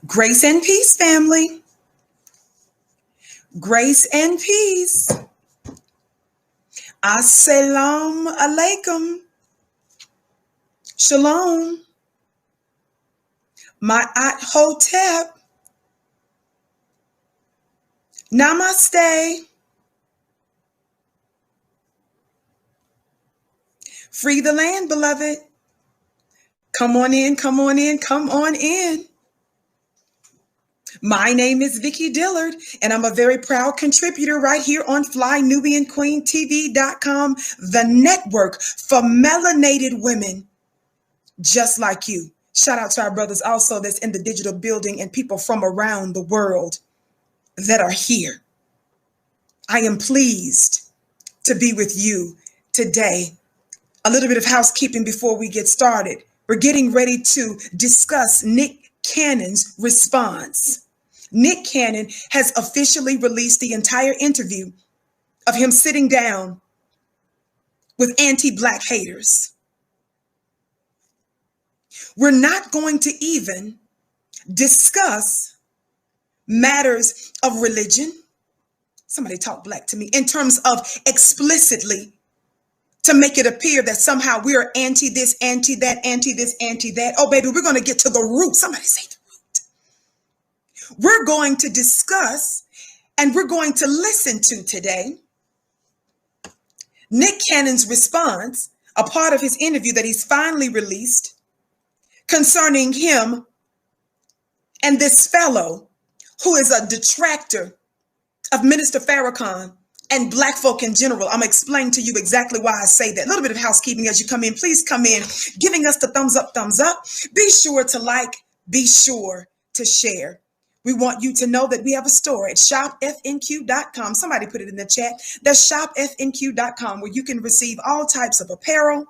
Grace and peace, family. Grace and peace. Assalamu alaikum. Shalom. Ma'at hotep. Namaste. Free the land, beloved. Come on in, come on in, come on in. My name is Vicki Dillard, and I'm a very proud contributor right here on FlyNubianQueenTV.com, the network for melanated women just like you. Shout out to our brothers also that's in the digital building and people from around the world that are here. I am pleased to be with you today. A little bit of housekeeping before we get started. We're getting ready to discuss Nick Cannon's response. Nick Cannon has officially released the entire interview of him sitting down with anti-Black haters. We're not going to even discuss matters of religion. Somebody talk Black to me in terms of explicitly to make it appear that somehow we are anti this, anti that, anti this, anti that. Oh, baby, we're going to get to the root. Somebody say the root. We're going to discuss and we're going to listen to today Nick Cannon's response, a part of his interview that he's finally released concerning him and this fellow who is a detractor of Minister Farrakhan and Black folk in general. I'm going to explain to you exactly why I say that. A little bit of housekeeping as you come in. Please come in giving us the thumbs up, thumbs up. Be sure to like, be sure to share. We want you to know that we have a store at shopfnq.com. Somebody put it in the chat. That's shopfnq.com, where you can receive all types of apparel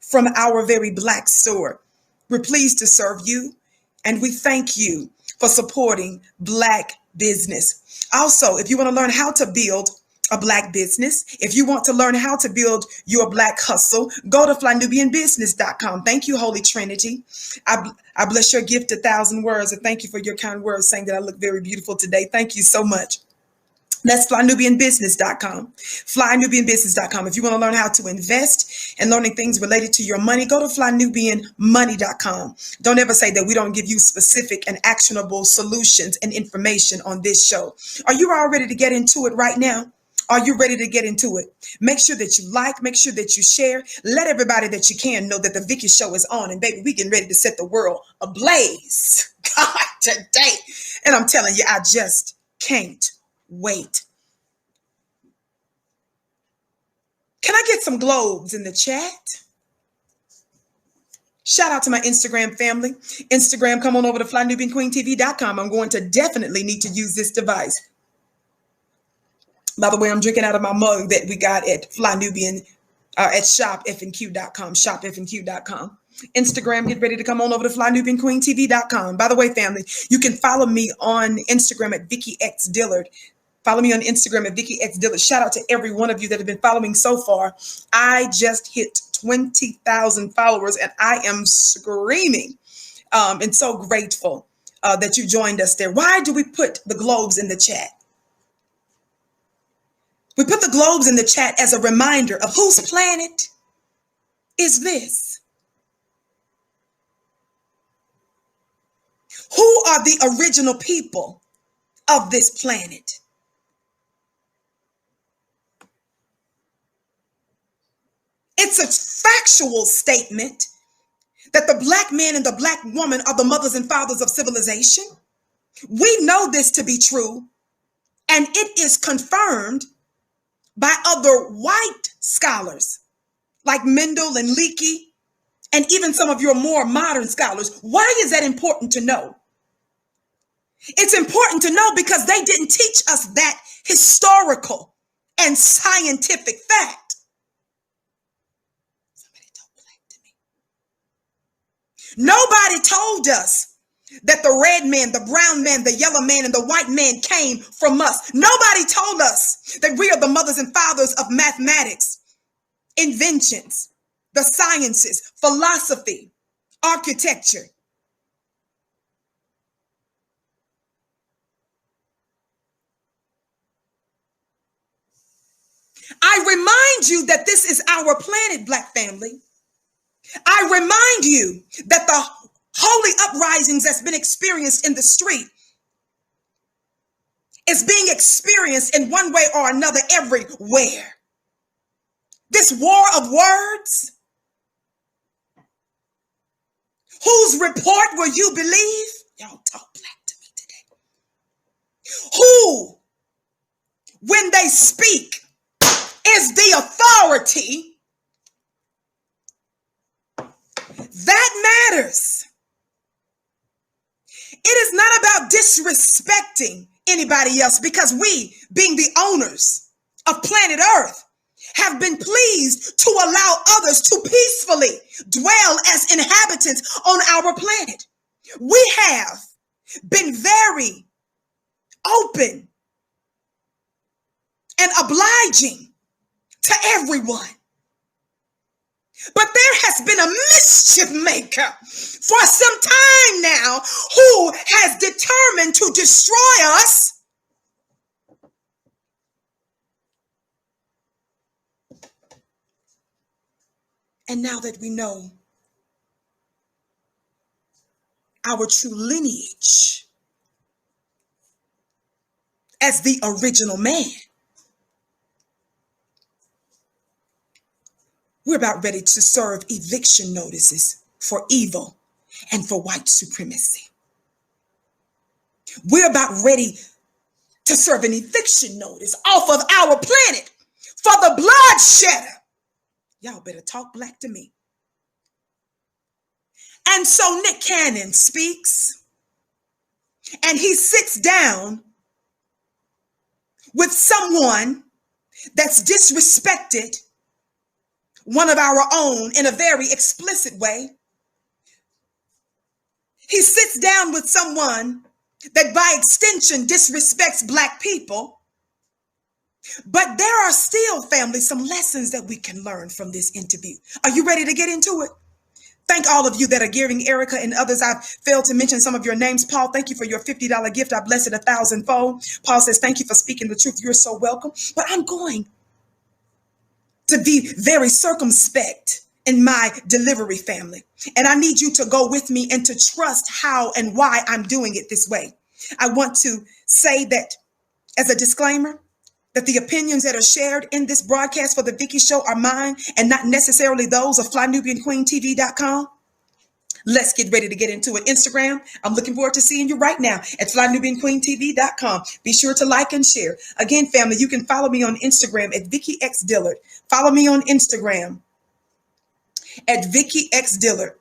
from our very Black store. We're pleased to serve you, and we thank you for supporting Black business. Also, if you want to learn how to build a Black business, if you want to learn how to build your Black hustle, go to flynubianbusiness.com. Thank you, Holy Trinity. I bless your gift 1,000 words, and thank you for your kind words saying that I look very beautiful today. Thank you so much. That's flynubianbusiness.com. Flynubianbusiness.com. If you want to learn how to invest and learning things related to your money, go to flynubianmoney.com. Don't ever say that we don't give you specific and actionable solutions and information on this show. Are you all ready to get into it right now? Are you ready to get into it? Make sure that you like, make sure that you share. Let everybody that you can know that the Vicki Show is on. And baby, we getting ready to set the world ablaze. God, today. And I'm telling you, I just can't wait. Can I get some globes in the chat? Shout out to my Instagram family. Instagram, come on over to FlyNubianQueenTV.com. I'm going to definitely need to use this device. By the way, I'm drinking out of my mug that we got at FlyNubian, at shopfnq.com, shopfnq.com. Instagram, get ready to come on over to FlyNubianQueenTV.com. By the way, family, you can follow me on Instagram at Vicki X Dillard. Follow me on Instagram at Vicki X Dillard. Shout out to every one of you that have been following so far. I just hit 20,000 followers, and I am screaming and so grateful that you joined us there. Why do we put the globes in the chat? We put the globes in the chat as a reminder of whose planet is this. Who are the original people of this planet? It's a factual statement that the Black man and the Black woman are the mothers and fathers of civilization. We know this to be true, and it is confirmed by other white scholars like Mendel and Leakey, and even some of your more modern scholars. Why is that important to know? It's important to know because they didn't teach us that historical and scientific fact. Somebody talk Black to me. Nobody told us that the red man, the brown man, the yellow man, and the white man came from us. Nobody told us that we are the mothers and fathers of mathematics, inventions, the sciences, philosophy, architecture. I remind you that this is our planet, Black family. I remind you that the holy uprisings that's been experienced in the street is being experienced in one way or another everywhere. This war of words, whose report will you believe? Y'all talk black to me today. Who, when they speak, is the authority? That matters. It is not about disrespecting anybody else, because we, being the owners of planet Earth, have been pleased to allow others to peacefully dwell as inhabitants on our planet. We have been very open and obliging to everyone. But there has been a mischief maker for some time now who has determined to destroy us. And now that we know our true lineage as the original man, we're about ready to serve eviction notices for evil and for white supremacy. We're about ready to serve an eviction notice off of our planet for the bloodshedder. Y'all better talk black to me. And so Nick Cannon speaks, and he sits down with someone that's disrespected one of our own in a very explicit way. He sits down with someone that by extension disrespects Black people. But there are still, family, some lessons that we can learn from this interview. Are you ready to get into it? Thank all of you that are giving, Erica and others. I've failed to mention some of your names. Paul, thank you for your $50 gift. I bless it 1,000-fold. Paul says, thank you for speaking the truth. You're so welcome. But I'm going to be very circumspect in my delivery, family. And I need you to go with me and to trust how and why I'm doing it this way. I want to say that as a disclaimer, that the opinions that are shared in this broadcast for the Vicki Show are mine and not necessarily those of FlyNubianQueenTV.com. Let's get ready to get into it. Instagram, I'm looking forward to seeing you right now at FlyNubianQueenTV.com. Be sure to like and share. Again, family, you can follow me on Instagram at Vicki X Dillard. Follow me on Instagram at Vicki X Dillard.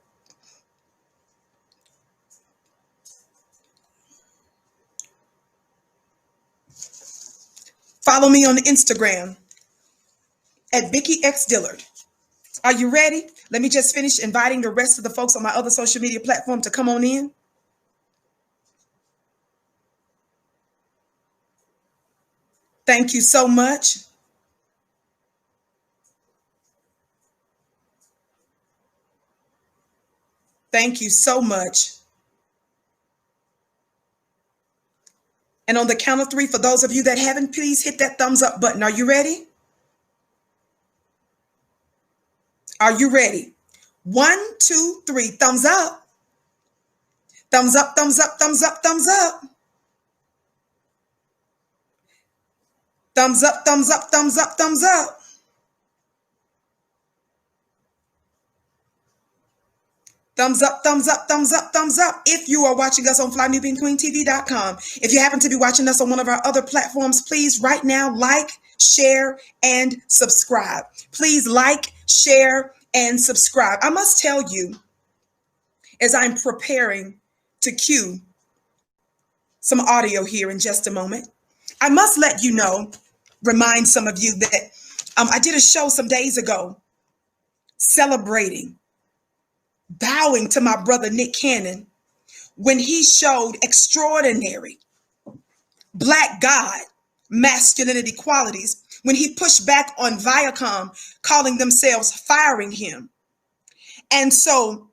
Follow me on Instagram at Vicki X Dillard. Are you ready? Let me just finish inviting the rest of the folks on my other social media platform to come on in. Thank you so much. Thank you so much. And on the count of 3, for those of you that haven't, please hit that thumbs up button. Are you ready? Are you ready? 1, 2, 3, thumbs up. Thumbs up, thumbs up, thumbs up, thumbs up. Thumbs up, thumbs up, thumbs up, thumbs up. Thumbs up, thumbs up, thumbs up, thumbs up. If you are watching us on FlyNubianQueenTV.com, if you happen to be watching us on one of our other platforms, please right now like, share, and subscribe. Please like, share, and subscribe. I must tell you, as I'm preparing to cue some audio here in just a moment, I must let you know, remind some of you that I did a show some days ago celebrating, bowing to my brother Nick Cannon when he showed extraordinary Black God masculinity qualities when he pushed back on Viacom, calling themselves firing him. And so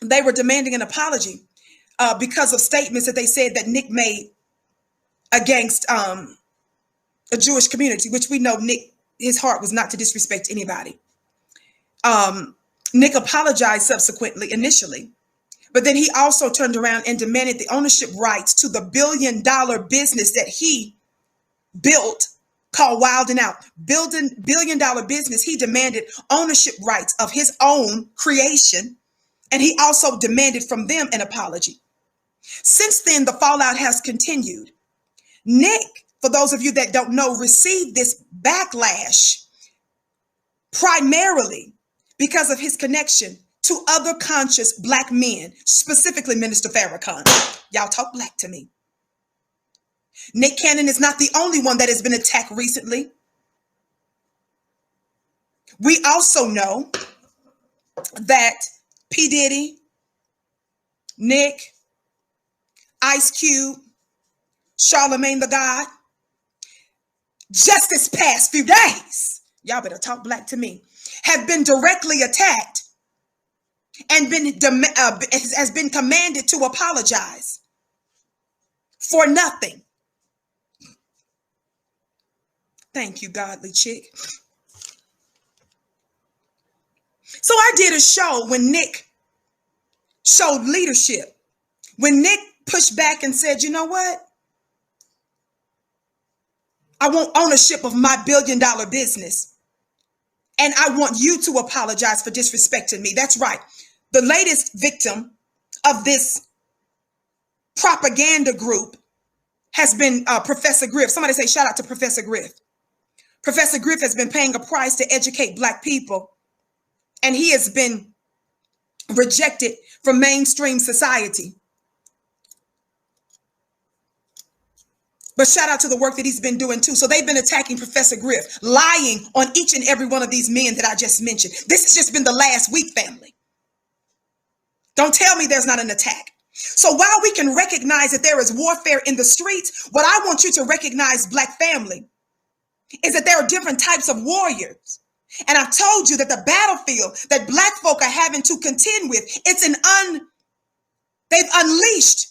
they were demanding an apology because of statements that they said that Nick made against a Jewish community, which we know Nick his heart was not to disrespect anybody. Nick apologized subsequently, initially, but then he also turned around and demanded the ownership rights to the billion-dollar business that he built called Wild and Out. Billion-dollar business. He demanded ownership rights of his own creation, and he also demanded from them an apology. Since then, the fallout has continued. Nick, for those of you that don't know, received this backlash primarily because of his connection to other conscious Black men, specifically Minister Farrakhan. Y'all talk Black to me. Nick Cannon is not the only one that has been attacked recently. We also know that P. Diddy, Nick, Ice Cube, Charlemagne the God, just this past few days, y'all better talk Black to me, have been directly attacked and has been commanded to apologize for nothing. Thank you, godly chick. So I did a show when Nick showed leadership, when Nick pushed back and said, you know what? I want ownership of my billion-dollar business. And I want you to apologize for disrespecting me. That's right. The latest victim of this propaganda group has been Professor Griff. Somebody say shout out to Professor Griff. Professor Griff has been paying a price to educate Black people, and he has been rejected from mainstream society. But shout out to the work that he's been doing too. So they've been attacking Professor Griff, lying on each and every one of these men that I just mentioned. This has just been the last week, family. Don't tell me there's not an attack. So while we can recognize that there is warfare in the streets, what I want you to recognize, Black family, is that there are different types of warriors. And I've told you that the battlefield that Black folk are having to contend with, they've unleashed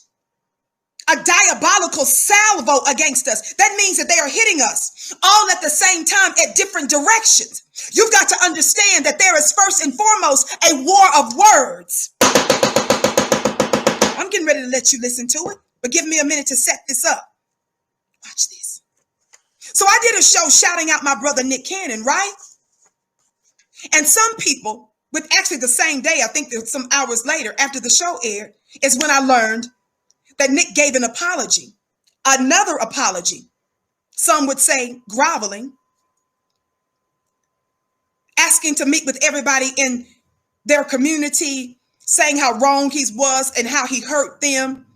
a diabolical salvo against us. That means that they are hitting us all at the same time at different directions. You've got to understand that there is first and foremost a war of words. I'm getting ready to let you listen to it, but give me a minute to set this up. Watch this. So I did a show shouting out my brother Nick Cannon, right? And some people, with actually the same day, I think that some hours later after the show aired, is when I learned that Nick gave an apology, another apology. Some would say groveling, asking to meet with everybody in their community, saying how wrong he was and how he hurt them.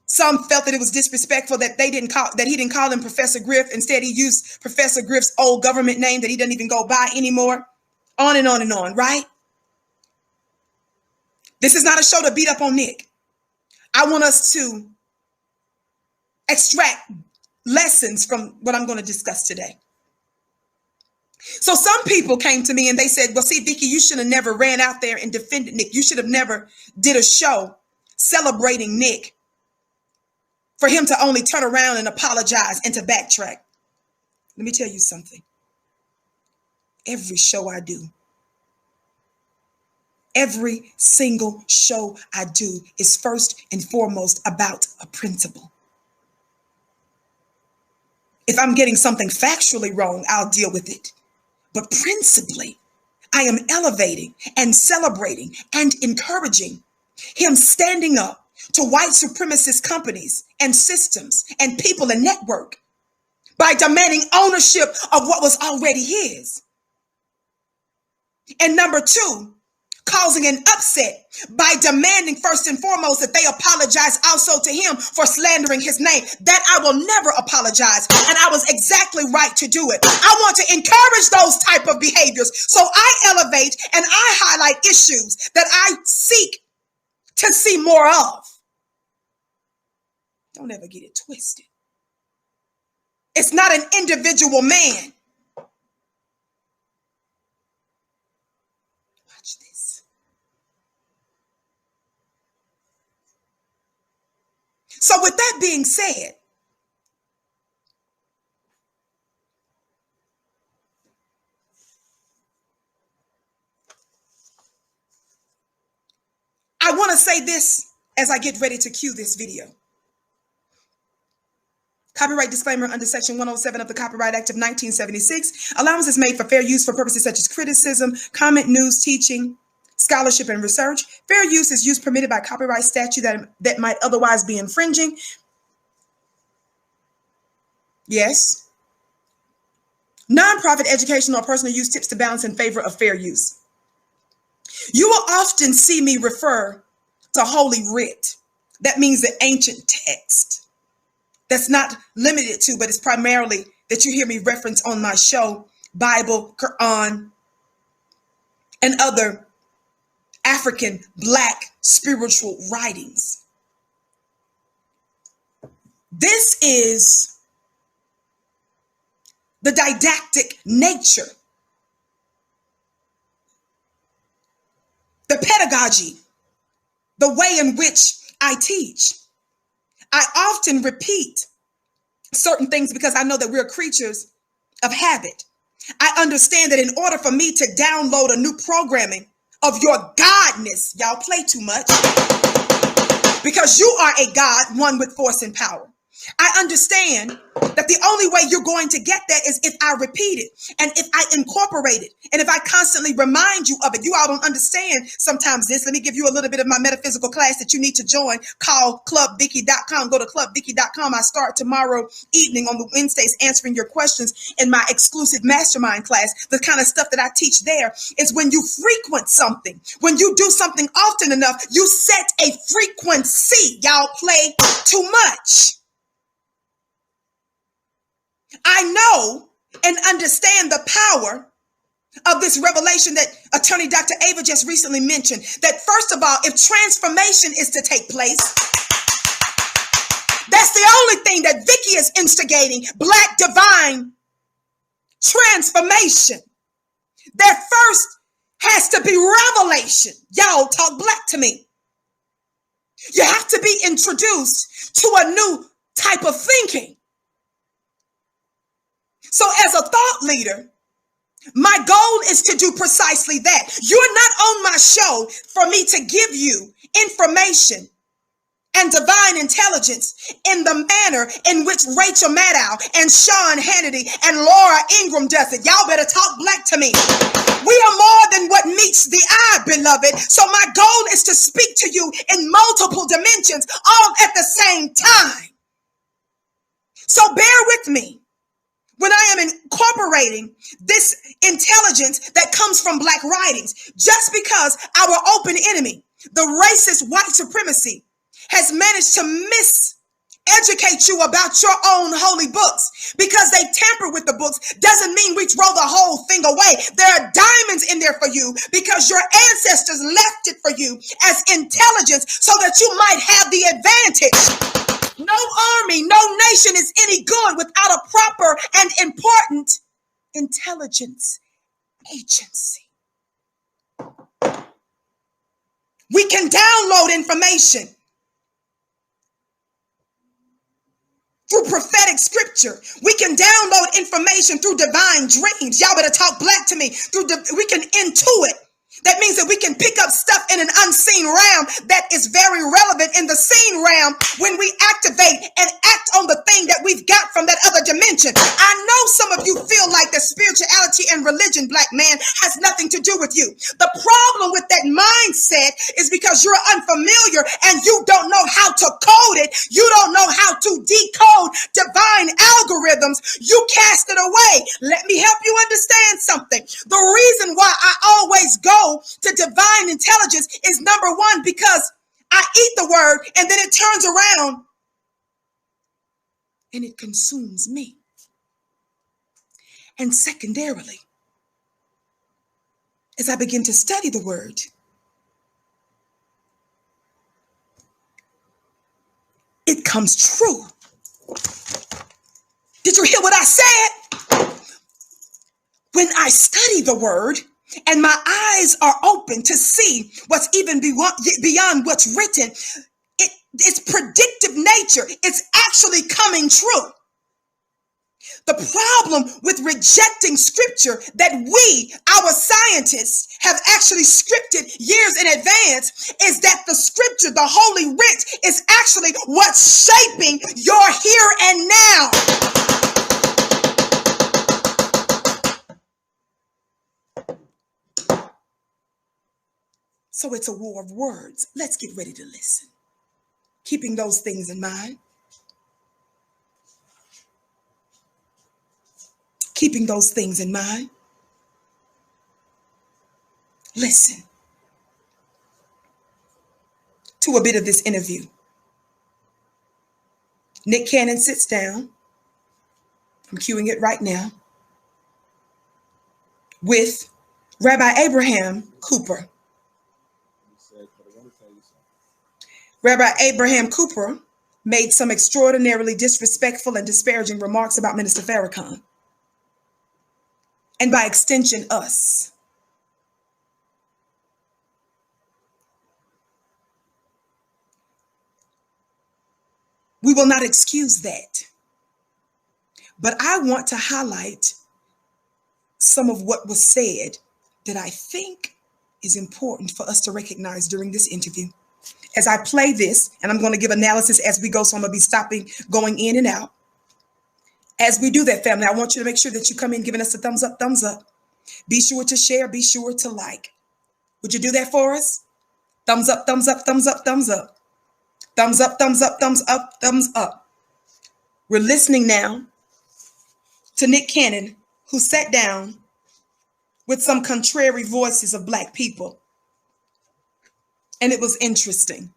Some felt that it was disrespectful that he didn't call him Professor Griff. Instead, he used Professor Griff's old government name that he doesn't even go by anymore. On and on and on, right? This is not a show to beat up on Nick. I want us to extract lessons from what I'm going to discuss today. So some people came to me and they said, well, see, Vicki, you should have never ran out there and defended Nick. You should have never did a show celebrating Nick for him to only turn around and apologize and to backtrack. Let me tell you something. Every show I do, every single show I do is first and foremost about a principle. If I'm getting something factually wrong, I'll deal with it. But principally, I am elevating and celebrating and encouraging him standing up to white supremacist companies and systems and people and network by demanding ownership of what was already his. And number two, causing an upset by demanding first and foremost that they apologize also to him for slandering his name. That I will never apologize, and I was exactly right to do it. I want to encourage those type of behaviors, so I elevate and I highlight issues that I seek to see more of. Don't ever get it twisted. It's not an individual man. Watch this. So with that being said, say this as I get ready to cue this video. Copyright disclaimer under Section 107 of the Copyright Act of 1976. Allowance is made for fair use for purposes such as criticism, comment, news, teaching, scholarship, and research. Fair use is use permitted by copyright statute that might otherwise be infringing. Yes. Nonprofit educational or personal use tips to balance in favor of fair use. You will often see me refer to Holy Writ. That means the ancient text. That's not limited to, but it's primarily that you hear me reference on my show, Bible, Quran, and other African Black spiritual writings. This is the didactic nature, the pedagogy, the way in which I teach. I often repeat certain things because I know that we're creatures of habit. I understand that in order for me to download a new programming of your godness, y'all play too much, because you are a God, one with force and power. I understand that the only way you're going to get that is if I repeat it and if I incorporate it and if I constantly remind you of it. You all don't understand sometimes this. Let me give you a little bit of my metaphysical class that you need to join, called clubvicki.com. Go to clubvicki.com. I start tomorrow evening on the Wednesdays answering your questions in my exclusive mastermind class. The kind of stuff that I teach there is when you frequent something, when you do something often enough, you set a frequency. Y'all play too much. I know and understand the power of this revelation that attorney Dr. Ava just recently mentioned, that first of all, if transformation is to take place, that's the only thing that Vicki is instigating, Black divine transformation. There first has to be revelation. Y'all talk Black to me. You have to be introduced to a new type of thinking. So as a thought leader, my goal is to do precisely that. You're not on my show for me to give you information and divine intelligence in the manner in which Rachel Maddow and Sean Hannity and Laura Ingraham does it. Y'all better talk Black to me. We are more than what meets the eye, beloved. So my goal is to speak to you in multiple dimensions, all at the same time. So bear with me when I am incorporating this intelligence that comes from Black writings, just because our open enemy, the racist white supremacy, has managed to miseducate you about your own holy books because they tamper with the books, doesn't mean we throw the whole thing away. There are diamonds in there for you because your ancestors left it for you as intelligence so that you might have the advantage. No army, no nation is any good without a proper and important intelligence agency. We can download information through prophetic scripture. We can download information through divine dreams. Y'all better talk Black to me. We can intuit. That means that we can pick up stuff in an unseen realm that is very relevant in the seen realm when we activate and act on the thing that we've got from that other dimension. I know some of you feel like that spirituality and religion, Black man, has nothing to do with you. The problem with that mindset is because you're unfamiliar and you don't know how to code it. You don't know how to decode divine algorithms. You cast it away. Let me help you understand something. The reason why I always go to divine intelligence is number one, because I eat the word and then it turns around and it consumes me. And secondarily, as I begin to study the word, it comes true. Did you hear what I said? When I study the word, and my eyes are open to see what's even beyond what's written, its predictive nature, it's actually coming true. The problem with rejecting scripture that we, our scientists, have actually scripted years in advance is that the scripture, the Holy Writ, is actually what's shaping your here and now. So it's a war of words. Let's get ready to listen. Keeping those things in mind. Keeping those things in mind. Listen to a bit of this interview. Nick Cannon sits down. I'm cueing it right now. With Rabbi Abraham Cooper. Rabbi Abraham Cooper made some extraordinarily disrespectful and disparaging remarks about Minister Farrakhan. And by extension, us. We will not excuse that. But I want to highlight some of what was said that I think is important for us to recognize during this interview. As I play this, and I'm going to give analysis as we go, so I'm going to be stopping, going in and out. As we do that, family, I want you to make sure that you come in giving us a thumbs up, thumbs up. Be sure to share, be sure to like. Would you do that for us? Thumbs up, thumbs up, thumbs up, thumbs up. Thumbs up, thumbs up, thumbs up, thumbs up. We're listening now to Nick Cannon, who sat down with some contrary voices of Black people. And it was interesting.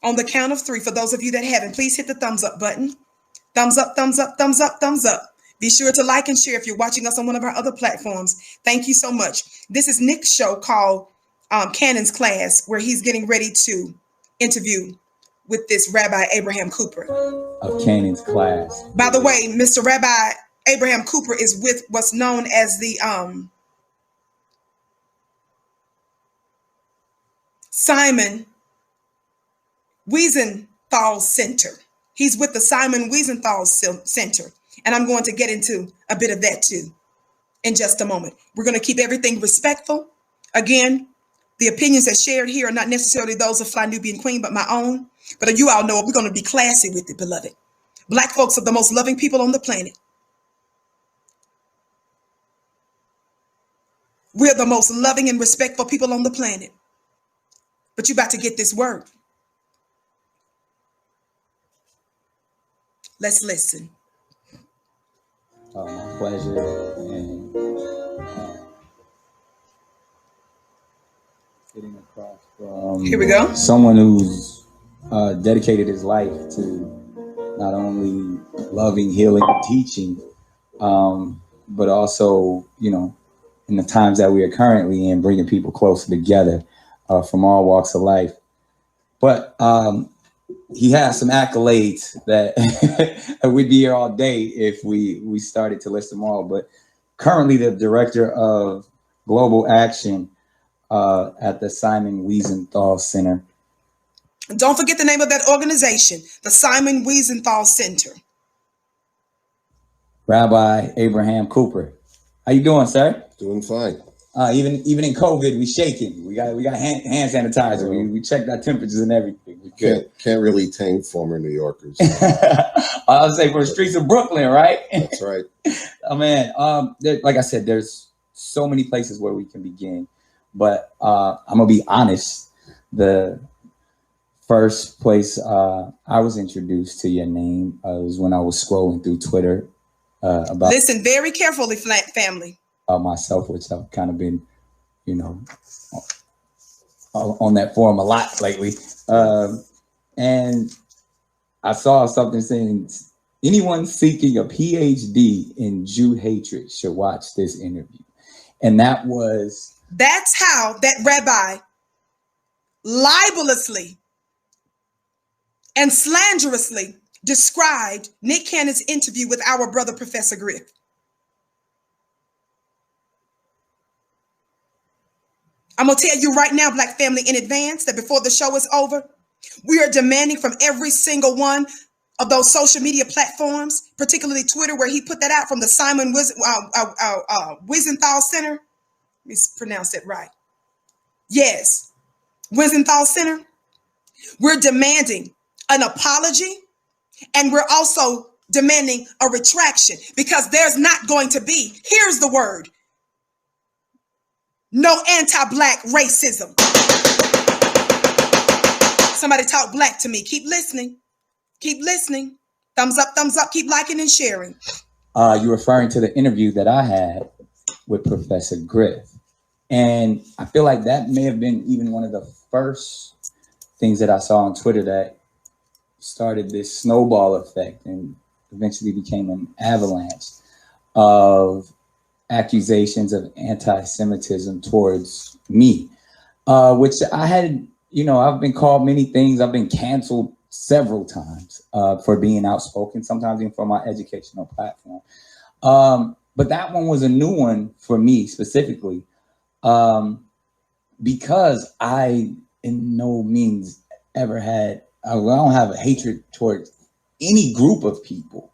On the count of 3, for those of you that haven't, please hit the thumbs up button. Thumbs up, thumbs up, thumbs up, thumbs up. Be sure to like and share if you're watching us on one of our other platforms. Thank you so much. This is Nick's show called Cannon's Class, where he's getting ready to interview with this Rabbi Abraham Cooper. Of Cannon's Class. By the way, Mr. Rabbi Abraham Cooper is with what's known as the Simon Wiesenthal Center. He's with the Simon Wiesenthal Center. And I'm going to get into a bit of that too in just a moment. We're going to keep everything respectful. Again, the opinions that shared here are not necessarily those of Fly Nubian Queen, but my own. But you all know we're going to be classy with it, beloved. Black folks are the most loving people on the planet. We're the most loving and respectful people on the planet. But you about to get this word. Let's listen. My pleasure. And getting across from here we go. Someone who's dedicated his life to not only loving, healing, and teaching, but also, you know, in the times that we are currently in, bringing people closer together from all walks of life. But he has some accolades that we'd be here all day if we started to list them all. But currently the director of global action at the Simon Wiesenthal Center. Don't forget the name of that organization, the Simon Wiesenthal Center. Rabbi Abraham Cooper. How you doing, sir? Doing fine. Even in COVID, we shaking. We got hand sanitizer. We checked our temperatures and everything. We can't really tame former New Yorkers. I would say from the streets of Brooklyn, right? That's right. Oh man, like I said, there's so many places where we can begin, but I'm gonna be honest. The first place I was introduced to your name was when I was scrolling through Twitter about. Listen very carefully, family. Myself, which I've kind of been, you know, on that forum a lot lately. And I saw something saying anyone seeking a PhD in Jew hatred should watch this interview. And that's how that rabbi libelously and slanderously described Nick Cannon's interview with our brother, Professor Griff. I'm going to tell you right now, Black family, in advance, that before the show is over, we are demanding from every single one of those social media platforms, particularly Twitter, where he put that out from the Simon Wiesenthal Center. Let me pronounce it right. Yes, Wiesenthal Center. We're demanding an apology, and we're also demanding a retraction, because there's not going to be, here's the word, no anti-Black racism. Somebody talk Black to me. Keep listening. Keep listening. Thumbs up, keep liking and sharing. You're referring to the interview that I had with Professor Griff. And I feel like that may have been even one of the first things that I saw on Twitter that started this snowball effect and eventually became an avalanche of accusations of anti-Semitism towards me, which I had, I've been called many things. I've been canceled several times for being outspoken, sometimes even for my educational platform. But that one was a new one for me specifically, because I in no means ever had, I don't have a hatred towards any group of people,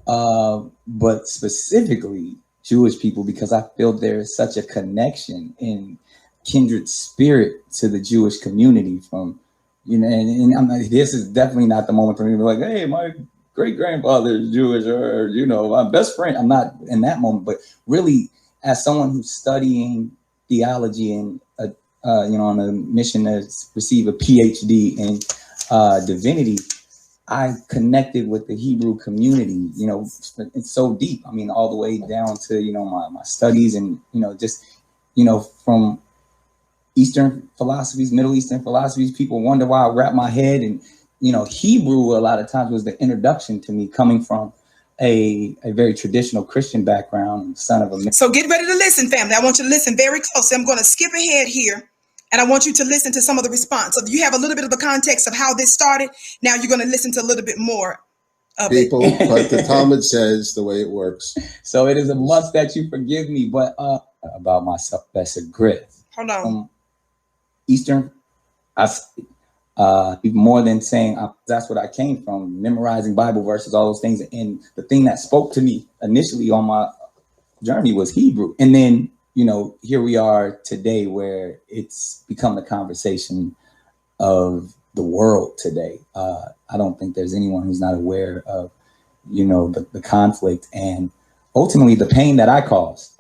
but specifically Jewish people, because I feel there is such a connection in kindred spirit to the Jewish community from, and I'm like, this is definitely not the moment for me to be like, hey, my great grandfather is Jewish, or, my best friend. I'm not in that moment, but really as someone who's studying theology and, on a mission to receive a PhD in divinity, I connected with the Hebrew community, it's so deep. I mean, all the way down to, my studies and, from Eastern philosophies, Middle Eastern philosophies. People wonder why I wrap my head in, Hebrew a lot of times was the introduction to me, coming from a very traditional Christian background, son of a... So get ready to listen, family. I want you to listen very closely. I'm going to skip ahead here, and I want you to listen to some of the response. So you have a little bit of the context of how this started. Now you're going to listen to a little bit more of People, it. but the Talmud says the way it works. So it is a must that you forgive me, but about myself, that's a grit. Hold on. Eastern, more than saying that's what I came from, memorizing Bible verses, all those things. And the thing that spoke to me initially on my journey was Hebrew. And then, here we are today where it's become the conversation of the world today. I don't think there's anyone who's not aware of, the conflict and ultimately the pain that I caused.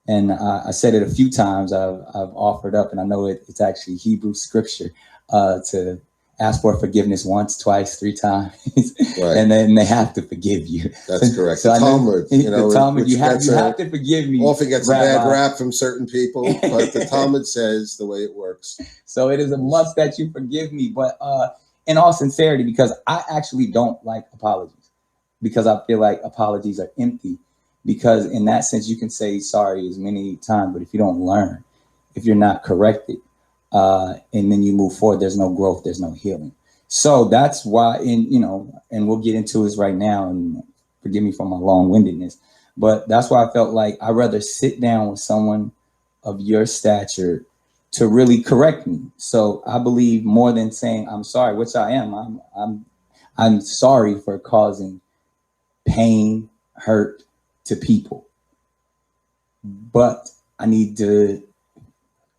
And I said it a few times. I've offered up, and I know it's actually Hebrew scripture, to ask for forgiveness once, twice, 3 times, right. And then they have to forgive you. That's correct. So the Talmud, the Talmud, you have to forgive me. Often gets Rabbi. a bad rap from certain people, but the Talmud says the way it works. So it is a must that you forgive me, but in all sincerity, because I actually don't like apologies, because I feel like apologies are empty. Because in that sense, you can say sorry as many times, but if you don't learn, if you're not corrected, and then you move forward, there's no growth, there's no healing. So that's why, and we'll get into this right now, and forgive me for my long-windedness, but that's why I felt like I'd rather sit down with someone of your stature to really correct me. So I believe more than saying I'm sorry, which I am, I'm sorry for causing pain, hurt to people, but I need to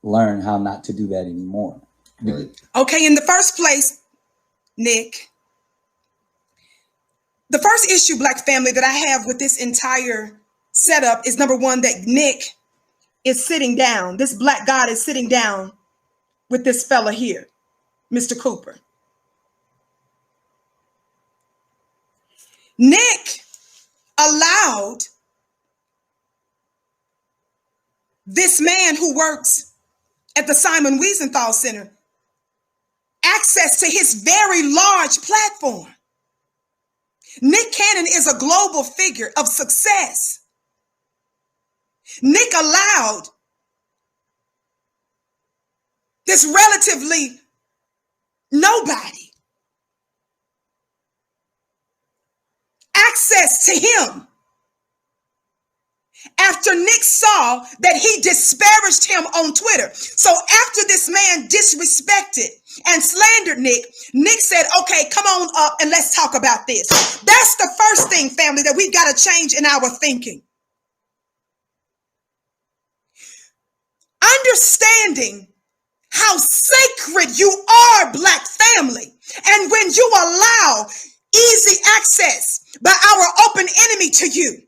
learn how not to do that anymore. Right. Okay, in the first place, Nick, the first issue, Black family, that I have with this entire setup is, number one, that Nick is sitting down. This Black God is sitting down with this fella here, Mr. Cooper. Nick allowed this man who works at the Simon Wiesenthal Center access to his very large platform. Nick Cannon is a global figure of success. Nick allowed this relatively nobody access to him after Nick saw that he disparaged him on Twitter. So after this man disrespected and slandered Nick, Nick said, okay, come on up and let's talk about this. That's the first thing, family, that we've got to change in our thinking. Understanding how sacred you are, Black family. And when you allow easy access by our open enemy to you,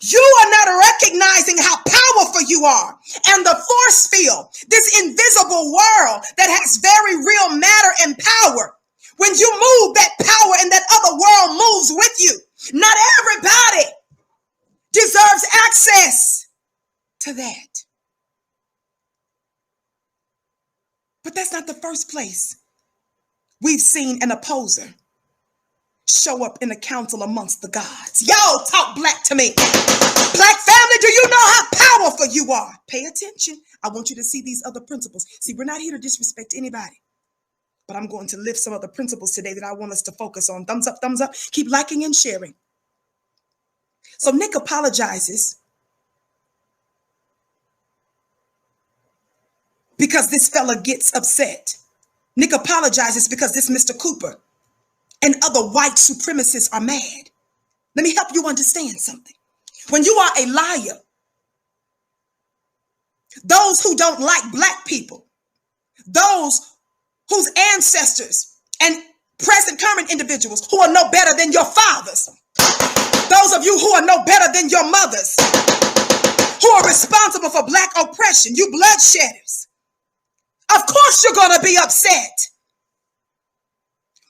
you are not recognizing how powerful you are. And the force field, this invisible world that has very real matter and power, when you move, that power and that other world moves with you. Not everybody deserves access to that. But that's not the first place we've seen an opposer show up in a council amongst the gods. Y'all talk black to me. Black family, do you know how powerful you are? Pay attention. I want you to see these other principles. See, we're not here to disrespect anybody, but I'm going to lift some other principles today that I want us to focus on. Thumbs up, thumbs up. Keep liking and sharing. So Nick apologizes because this fella gets upset. Nick apologizes because this Mr. Cooper and other white supremacists are mad. Let me help you understand something. When you are a liar, those who don't like Black people, those whose ancestors and present current individuals who are no better than your fathers, those of you who are no better than your mothers, who are responsible for Black oppression, you bloodshedders, of course you're going to be upset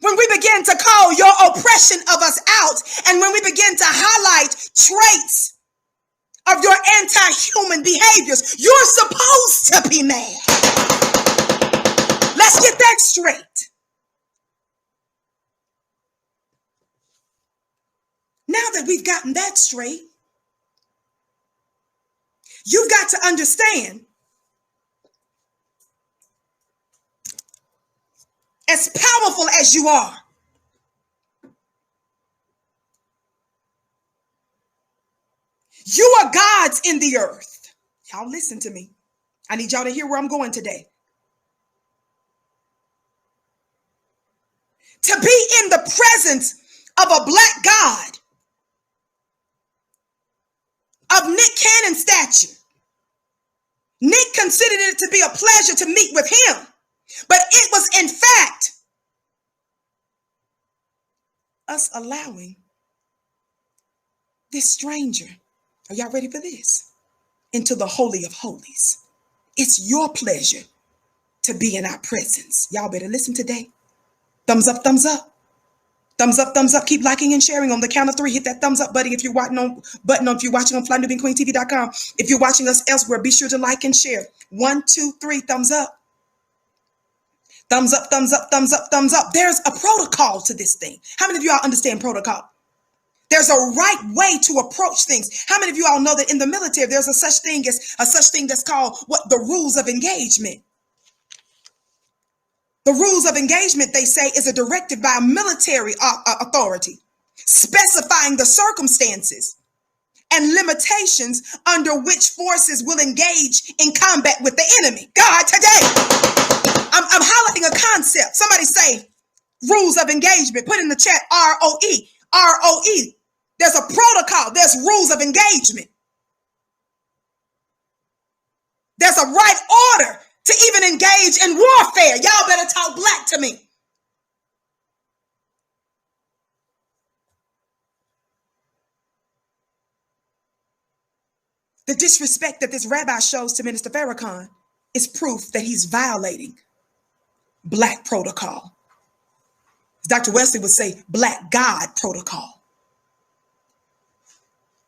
when we begin to call your oppression of us out, and when we begin to highlight traits of your anti-human behaviors. You're supposed to be mad. Let's get that straight. Now that we've gotten that straight, you've got to understand, as powerful as you are, you are gods in the earth. Y'all listen to me. I need y'all to hear where I'm going today. To be in the presence of a Black God of Nick Cannon's stature, Nick considered it to be a pleasure to meet with him. But it was, in fact, us allowing this stranger, are y'all ready for this, into the Holy of Holies. It's your pleasure to be in our presence. Y'all better listen today. Thumbs up, thumbs up. Thumbs up, thumbs up. Keep liking and sharing. On the count of 3, hit that thumbs up button if you're watching on FlyNubianQueenTV.com. If you're watching us elsewhere, be sure to like and share. 1, 2, 3, thumbs up. Thumbs up, thumbs up, thumbs up, thumbs up. There's a protocol to this thing. How many of y'all understand protocol? There's a right way to approach things. How many of you all know that in the military, there's a such thing that's called the rules of engagement? The rules of engagement, they say, is a directive by a military authority specifying the circumstances and limitations under which forces will engage in combat with the enemy. God, today, I'm highlighting a concept. Somebody say rules of engagement. Put in the chat ROE. ROE. There's a protocol. There's rules of engagement. There's a right order to even engage in warfare. Y'all better talk black to me. The disrespect that this rabbi shows to Minister Farrakhan is proof that he's violating Black protocol. As Dr. Wesley would say, Black God protocol.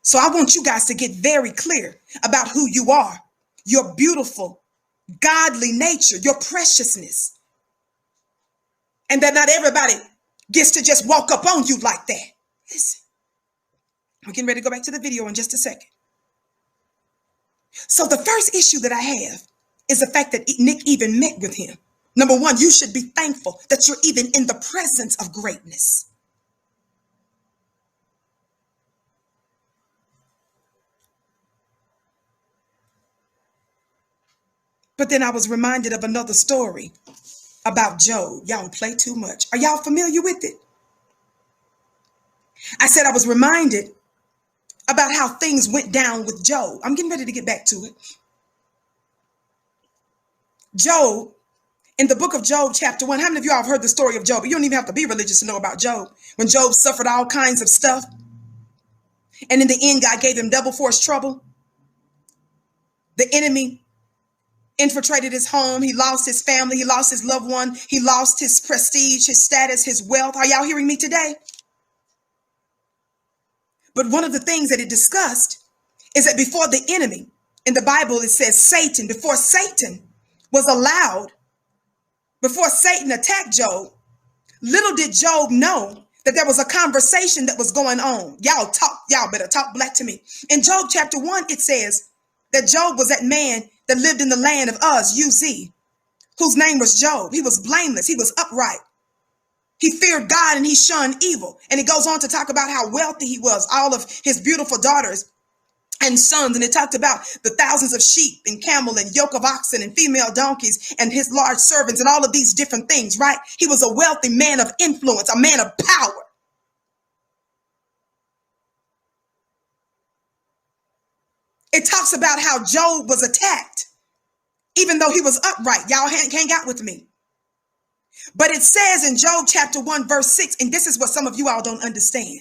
So I want you guys to get very clear about who you are, your beautiful, godly nature, your preciousness, and that not everybody gets to just walk up on you like that. Listen, I'm getting ready to go back to the video in just a second. So the first issue that I have is the fact that Nick even met with him. Number one, you should be thankful that you're even in the presence of greatness. But then I was reminded of another story about Job. Y'all play too much. Are y'all familiar with it? I said I was reminded about how things went down with Job. I'm getting ready to get back to it. Job, in the book of Job, chapter 1, how many of y'all have heard the story of Job? You don't even have to be religious to know about Job. When Job suffered all kinds of stuff, and in the end, God gave him double for his trouble. The enemy infiltrated his home. He lost his family. He lost his loved one. He lost his prestige, his status, his wealth. Are y'all hearing me today? But one of the things that it discussed is that before the enemy, in the Bible, it says Satan, before Satan was allowed, before Satan attacked Job, little did Job know that there was a conversation that was going on. Y'all better talk black to me. In Job chapter 1, it says that Job was that man that lived in the land of Uz, U-Z, whose name was Job. He was blameless. He was upright. He feared God and he shunned evil. And it goes on to talk about how wealthy he was, all of his beautiful daughters and sons. And it talked about the thousands of sheep and camel and yoke of oxen and female donkeys and his large servants and all of these different things, right? He was a wealthy man of influence, a man of power. It talks about how Job was attacked, even though he was upright. Y'all hang out with me. But it says in Job chapter 1, verse 6, and this is what some of you all don't understand.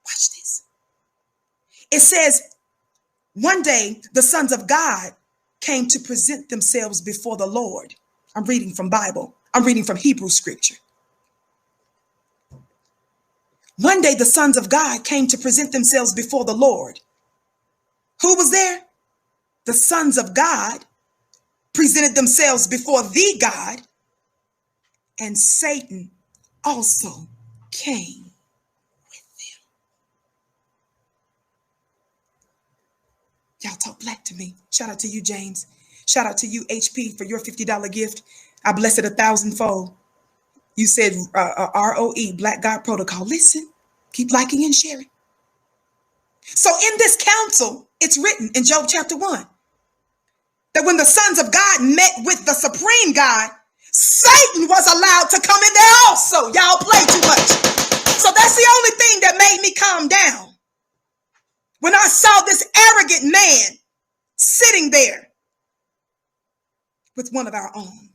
Watch this. It says, one day the sons of God came to present themselves before the Lord. I'm reading from Bible. I'm reading from Hebrew scripture. One day the sons of God came to present themselves before the Lord. Who was there? The sons of God presented themselves before the God, and Satan also came with them. Y'all talk black to me. Shout out to you, James. Shout out to you, HP, for your $50 gift. I bless it 1,000-fold. You said ROE, Black God Protocol. Listen, keep liking and sharing. So in this council, it's written in Job chapter 1 that when the sons of God met with the supreme God, Satan was allowed to come in there also. Y'all play too much. So that's the only thing that made me calm down. When I saw this arrogant man sitting there with one of our own.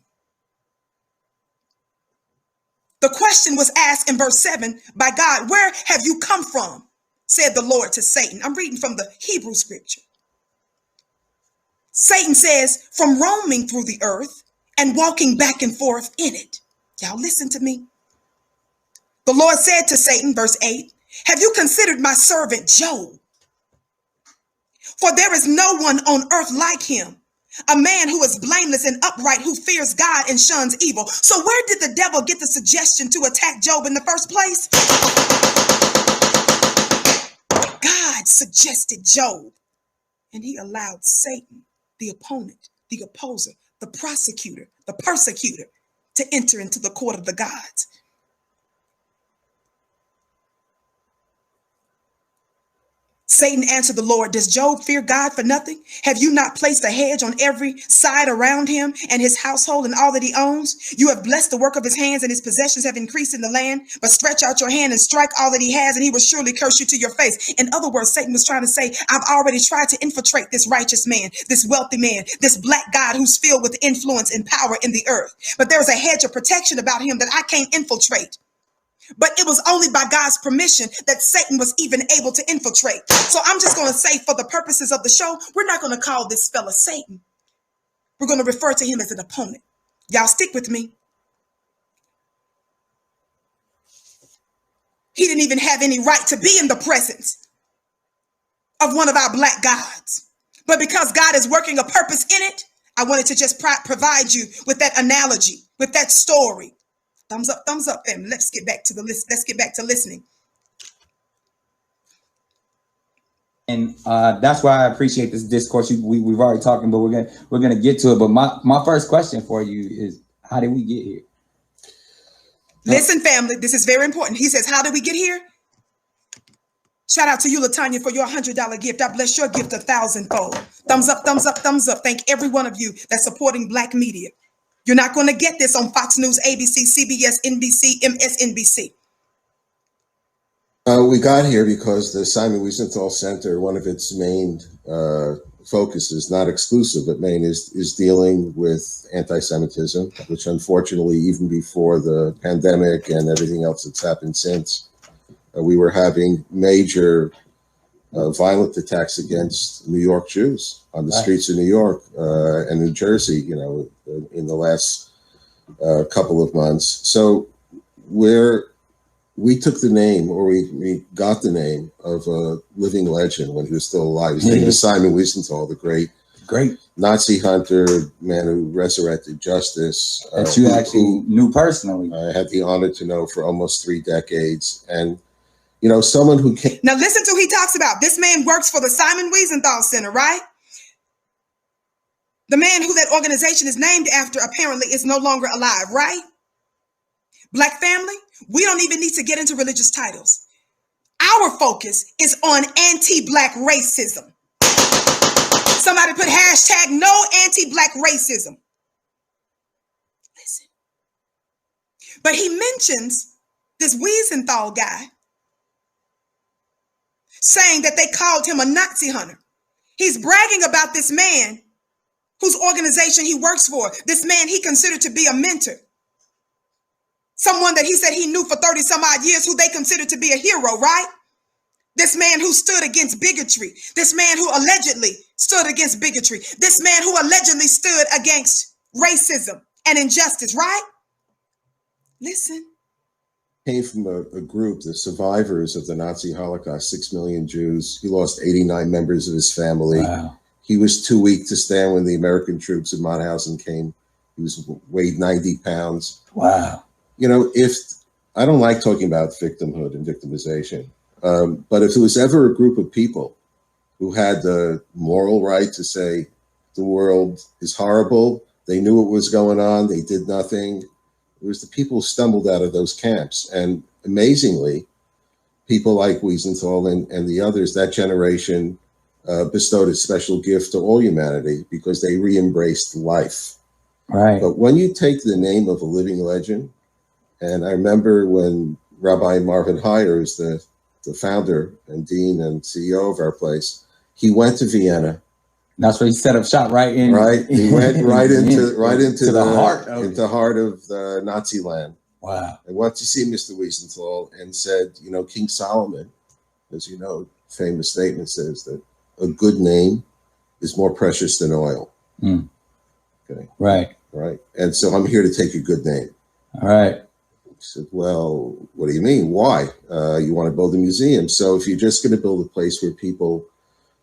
The question was asked in verse 7 by God, where have you come from? Said the Lord to Satan. I'm reading from the Hebrew scripture. Satan says, from roaming through the earth and walking back and forth in it. Y'all listen to me. The Lord said to Satan, verse 8, have you considered my servant Job? For there is no one on earth like him, a man who is blameless and upright, who fears God and shuns evil. So where did the devil get the suggestion to attack Job in the first place? God suggested Job, and he allowed Satan, the opponent, the opposer, the prosecutor, the persecutor, to enter into the court of the gods. Satan answered the Lord, does Job fear God for nothing? Have you not placed a hedge on every side around him and his household and all that he owns? You have blessed the work of his hands, and his possessions have increased in the land. But stretch out your hand and strike all that he has, and he will surely curse you to your face. In other words, Satan was trying to say, I've already tried to infiltrate this righteous man, this wealthy man, this black God who's filled with influence and power in the earth. But there's a hedge of protection about him that I can't infiltrate. But it was only by God's permission that Satan was even able to infiltrate. So I'm just going to say, for the purposes of the show, we're not going to call this fella Satan. We're going to refer to him as an opponent. Y'all stick with me. He didn't even have any right to be in the presence of one of our black gods. But because God is working a purpose in it, I wanted to just provide you with that analogy, with that story. Thumbs up, family. Let's get back to the list. Let's get back to listening. And that's why I appreciate this discourse. We've already talking, but we're gonna get to it. But my first question for you is, how did we get here? Listen, family, this is very important. He says, how did we get here? Shout out to you, LaTanya, for your $100 gift. I bless your gift 1,000-fold. Thumbs up, thumbs up, thumbs up. Thank every one of you that's supporting Black media. You're not going to get this on Fox News, ABC, CBS, NBC, MSNBC. We got here because the Simon Wiesenthal Center, one of its main focuses, not exclusive, but main, is dealing with anti-Semitism, which unfortunately, even before the pandemic and everything else that's happened since, we were having major violent attacks against New York Jews on the streets of New York and New Jersey, you know, in the last couple of months. So we took the name, or we got the name of a living legend when he was still alive. His name is Simon Wiesenthal, the great Nazi hunter, man who resurrected justice. That you actually knew personally. I had the honor to know for almost 3 decades. And, you know, someone who came. Now listen to who he talks about. This man works for the Simon Wiesenthal Center, right? The man who that organization is named after apparently is no longer alive, right? Black family, we don't even need to get into religious titles. Our focus is on anti-Black racism. Somebody put hashtag no anti-Black racism. Listen. But he mentions this Wiesenthal guy saying that they called him a Nazi hunter. He's bragging about this man whose organization he works for, this man he considered to be a mentor. Someone that he said he knew for 30 some odd years, who they considered to be a hero, right? This man who stood against bigotry. This man who allegedly stood against bigotry. This man who allegedly stood against racism and injustice, right? Listen. Came from a group, the survivors of the Nazi Holocaust, 6 million Jews. He lost 89 members of his family. Wow. He was too weak to stand when the American troops in Mauthausen came. He weighed 90 pounds. Wow. You know, I don't like talking about victimhood and victimization, but if there was ever a group of people who had the moral right to say the world is horrible, they knew what was going on, they did nothing, it was the people who stumbled out of those camps. And amazingly, people like Wiesenthal and the others, that generation bestowed a special gift to all humanity because they re-embraced life. Right. But when you take the name of a living legend, and I remember when Rabbi Marvin Heyer is the founder and dean and CEO of our place, he went to Vienna. That's where he set up shop, right? He went right into the heart of the Nazi land. Wow. And went to see Mr. Wiesenthal and said, you know, King Solomon, as you know, famous statement says that a good name is more precious than oil. Mm. Okay. Right. Right. And so I'm here to take a good name. All right. I said, well, what do you mean? Why? You want to build a museum. So if you're just going to build a place where people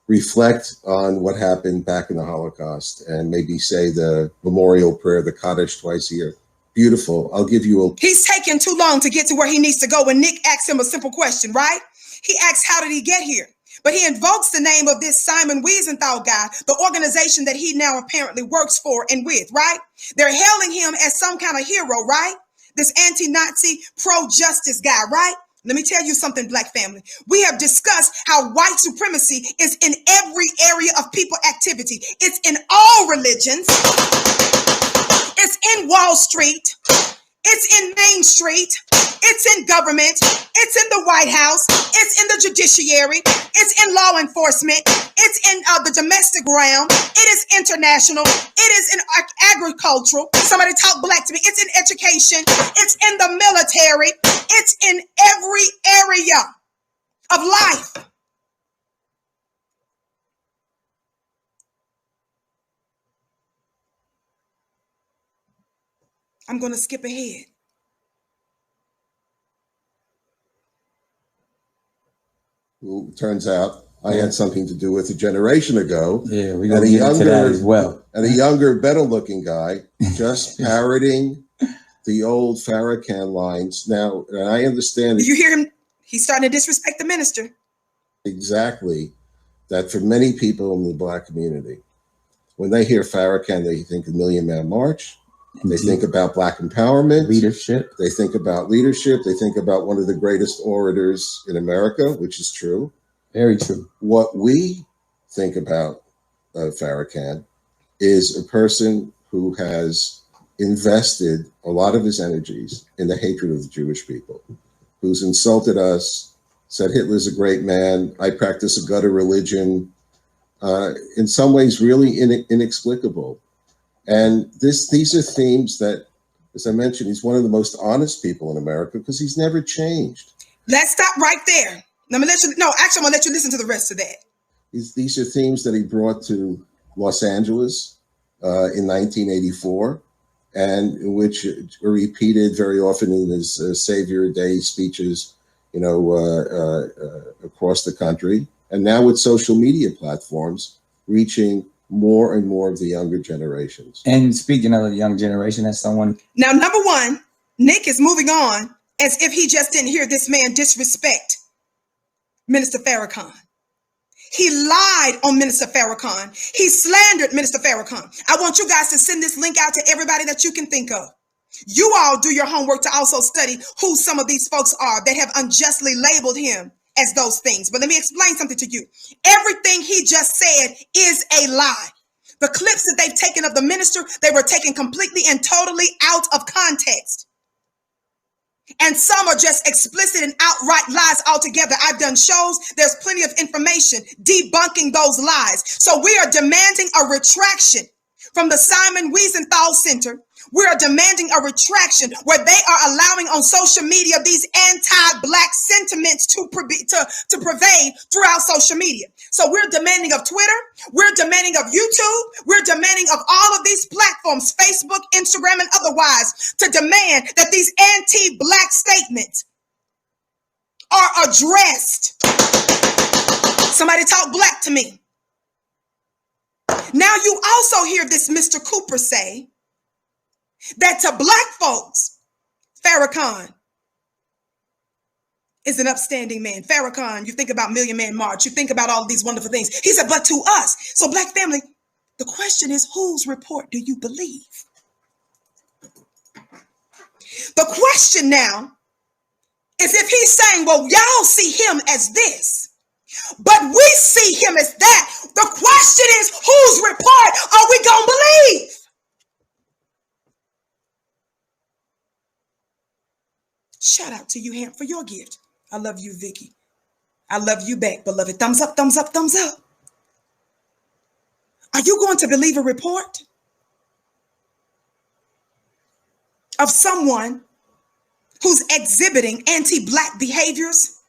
reflect on what happened back in the Holocaust and maybe say the memorial prayer, the Kaddish twice a year, beautiful. I'll give you a... He's taking too long to get to where he needs to go when Nick asks him a simple question, right? He asks, how did he get here? But he invokes the name of this Simon Wiesenthal guy, the organization that he now apparently works for and with, right? They're hailing him as some kind of hero, right? This anti-Nazi, pro-justice guy, right? Let me tell you something, Black family. We have discussed how white supremacy is in every area of people activity. It's in all religions. It's in Wall Street. It's in Main Street. It's in government. It's in the White House. It's in the judiciary. It's in law enforcement. It's in the domestic realm. It is international. It is in agricultural. Somebody talk Black to me. It's in education. It's in the military. It's in every area of life. I'm going to skip ahead. Well, turns out I had something to do with a generation ago. Yeah, we're going to get into that as well. And a younger, better-looking guy just parroting the old Farrakhan lines. Now, and I understand... Do you hear him? He's starting to disrespect the minister. Exactly. That for many people in the Black community, when they hear Farrakhan, they think a Million Man March. They think about Black empowerment, leadership. They think about leadership. They think about one of the greatest orators in America, which is true. Very true. What we think about Farrakhan is a person who has invested a lot of his energies in the hatred of the Jewish people, who's insulted us, said Hitler's a great man, I practice a gutter religion, in some ways really inexplicable. And these are themes that, as I mentioned, he's one of the most honest people in America because he's never changed. Let's stop right there. I'm gonna let you, no, actually, I'm gonna let you listen to the rest of that. These are themes that he brought to Los Angeles in 1984, and which are repeated very often in his Savior Day speeches, across the country. And now with social media platforms reaching more and more of the younger generations. And speaking of the young generation, as someone... Now, number one, Nick is moving on as if he just didn't hear this man disrespect Minister Farrakhan. He lied on Minister Farrakhan. He slandered Minister Farrakhan. I want you guys to send this link out to everybody that you can think of. You all do your homework to also study who some of these folks are that have unjustly labeled him as those things. But let me explain something to you. Everything he just said is a lie. The clips that they've taken of the minister, they were taken completely and totally out of context. And some are just explicit and outright lies altogether. I've done shows. There's plenty of information debunking those lies. So we are demanding a retraction from the Simon Wiesenthal Center. We are demanding a retraction where they are allowing on social media these anti-Black sentiments to pervade throughout social media. So we're demanding of Twitter. We're demanding of YouTube. We're demanding of all of these platforms, Facebook, Instagram, and otherwise, to demand that these anti-Black statements are addressed. Somebody talk Black to me. Now you also hear this Mr. Cooper say that to Black folks, Farrakhan is an upstanding man. Farrakhan, you think about Million Man March, you think about all of these wonderful things. He said, but to us. So Black family, the question is, whose report do you believe? The question now is if he's saying, well, y'all see him as this, but we see him as that. The question is, whose report are we going to believe? Shout out to you, Ham, for your gift. I love you, Vicki. I love you back, beloved. Thumbs up, thumbs up, thumbs up. Are you going to believe a report of someone who's exhibiting anti-Black behaviors,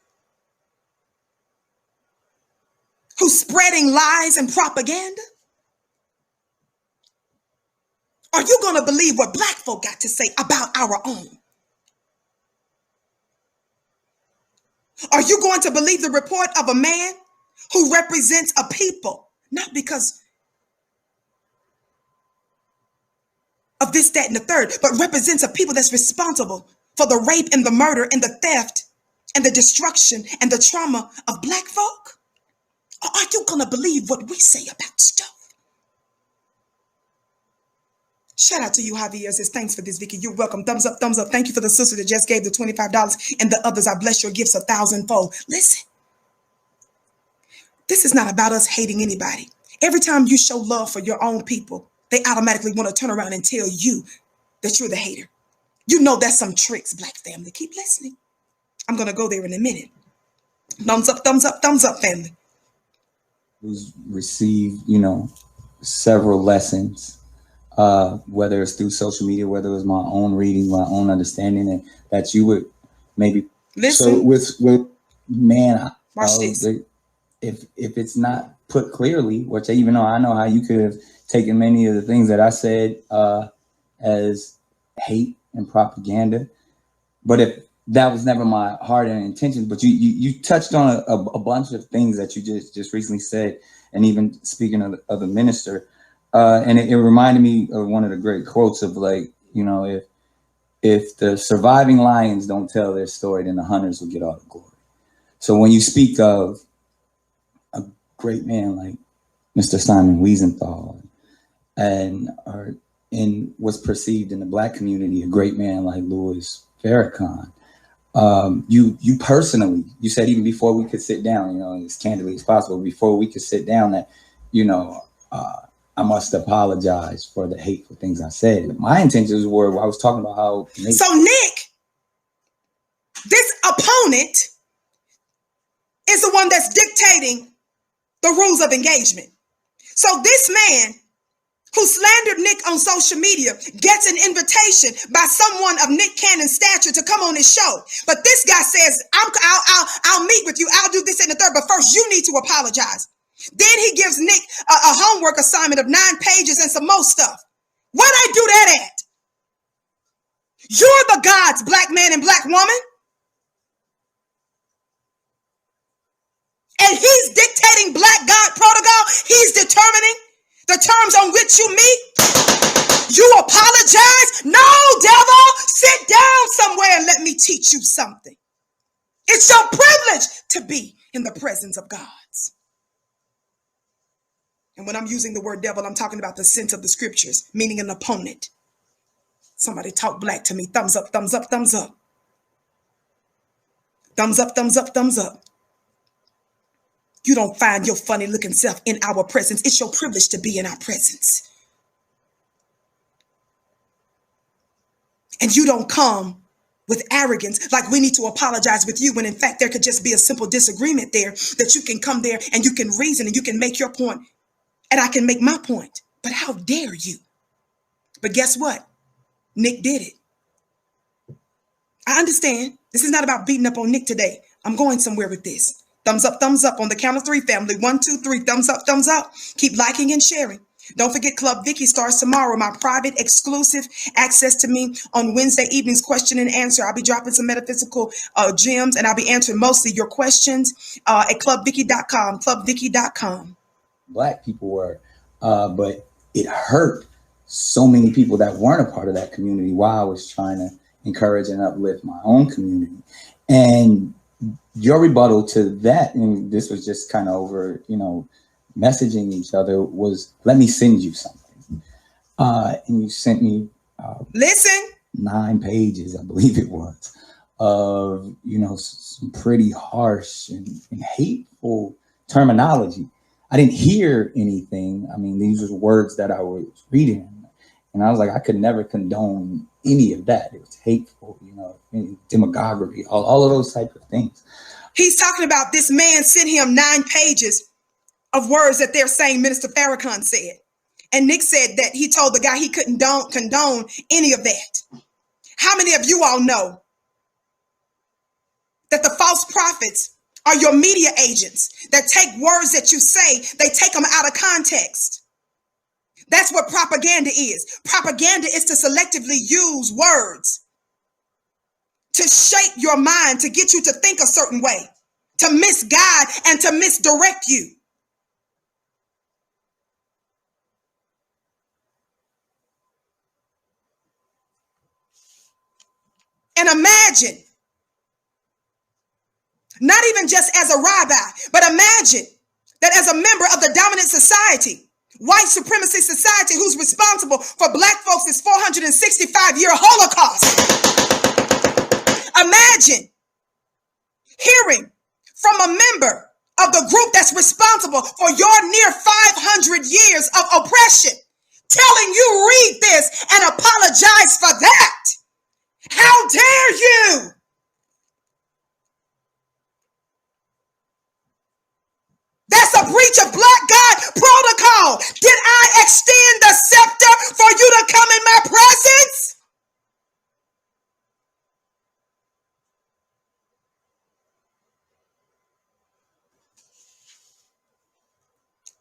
who's spreading lies and propaganda? Are you going to believe what Black folk got to say about our own? Are you going to believe the report of a man who represents a people, not because of this, that, and the third, but represents a people that's responsible for the rape and the murder and the theft and the destruction and the trauma of Black folk? Or are you going to believe what we say about stuff? Shout out to you, Javier. Says, thanks for this, Vicki. You're welcome. Thumbs up, thumbs up. Thank you for the sister that just gave the $25 and the others. I bless your gifts 1,000-fold. Listen, this is not about us hating anybody. Every time you show love for your own people, they automatically want to turn around and tell you that you're the hater. You know that's some tricks, Black family. Keep listening. I'm going to go there in a minute. Thumbs up, thumbs up, thumbs up, family. Who's received, several lessons. Whether it's through social media, whether it was my own reading, my own understanding, and that you would maybe listen. So man, watch this. If it's not put clearly, which even though I know how you could have taken many of the things that I said as hate and propaganda, but if that was never my heart and intention, but you touched on a bunch of things that you just recently said, and even speaking of the minister. And it reminded me of one of the great quotes of if the surviving lions don't tell their story, then the hunters will get all the glory. So when you speak of a great man like Mr. Simon Wiesenthal and or in what's perceived in the Black community, a great man like Louis Farrakhan. You personally, you said even before we could sit down, you know, as candidly as possible, before we could sit down, that, you know, I must apologize for the hateful things I said. My intentions were, I was talking about how. So Nick, this opponent is the one that's dictating the rules of engagement. So this man who slandered Nick on social media gets an invitation by someone of Nick Cannon's stature to come on his show. But this guy says, I'll meet with you. I'll do this and the third. But first, you need to apologize. Then he gives Nick a homework assignment of 9 pages and some more stuff. Where'd I do that at? You're the God's black man and black woman. And he's dictating black God protocol. He's determining the terms on which you meet. You apologize? No, devil. Sit down somewhere and let me teach you something. It's your privilege to be in the presence of God's. And when I'm using the word devil, I'm talking about the sense of the scriptures, meaning an opponent. Somebody talk black to me. Thumbs up, thumbs up, thumbs up. Thumbs up, thumbs up, thumbs up. You don't find your funny looking self in our presence. It's your privilege to be in our presence. And you don't come with arrogance like we need to apologize with you, when in fact there could just be a simple disagreement there, that you can come there and you can reason and you can make your point and I can make my point. But how dare you? But guess what? Nick did it. I understand. This is not about beating up on Nick today. I'm going somewhere with this. Thumbs up on the count of 3, family. 1, 2, 3. Thumbs up, thumbs up. Keep liking and sharing. Don't forget, Club Vicki starts tomorrow. My private, exclusive access to me on Wednesday evenings, question and answer. I'll be dropping some metaphysical gems, and I'll be answering mostly your questions at clubvicki.com. Clubvicki.com. Black people were, but it hurt so many people that weren't a part of that community while I was trying to encourage and uplift my own community. And your rebuttal to that, and this was just kind of over, you know, messaging each other, was, let me send you something. And you sent me 9 pages, I believe it was, of, you know, some pretty harsh and hateful terminology. I didn't hear anything. I mean, these were words that I was reading. And I was like, I could never condone any of that. It was hateful, you know, demagoguery, all of those types of things. He's talking about this man sent him 9 pages of words that they're saying Minister Farrakhan said. And Nick said that he told the guy he couldn't condone any of that. How many of you all know that the false prophets are your media agents that take words that you say, they take them out of context? That's what propaganda is. Propaganda is to selectively use words to shape your mind, to get you to think a certain way, to misguide and to misdirect you. And imagine, not even just as a rabbi, but imagine that as a member of the dominant society, white supremacy society, who's responsible for black folks' 465-year Holocaust. Imagine hearing from a member of the group that's responsible for your near 500 years of oppression telling you read this and apologize for that. How dare you? That's a breach of black God protocol. Did I extend the scepter for you to come in my presence?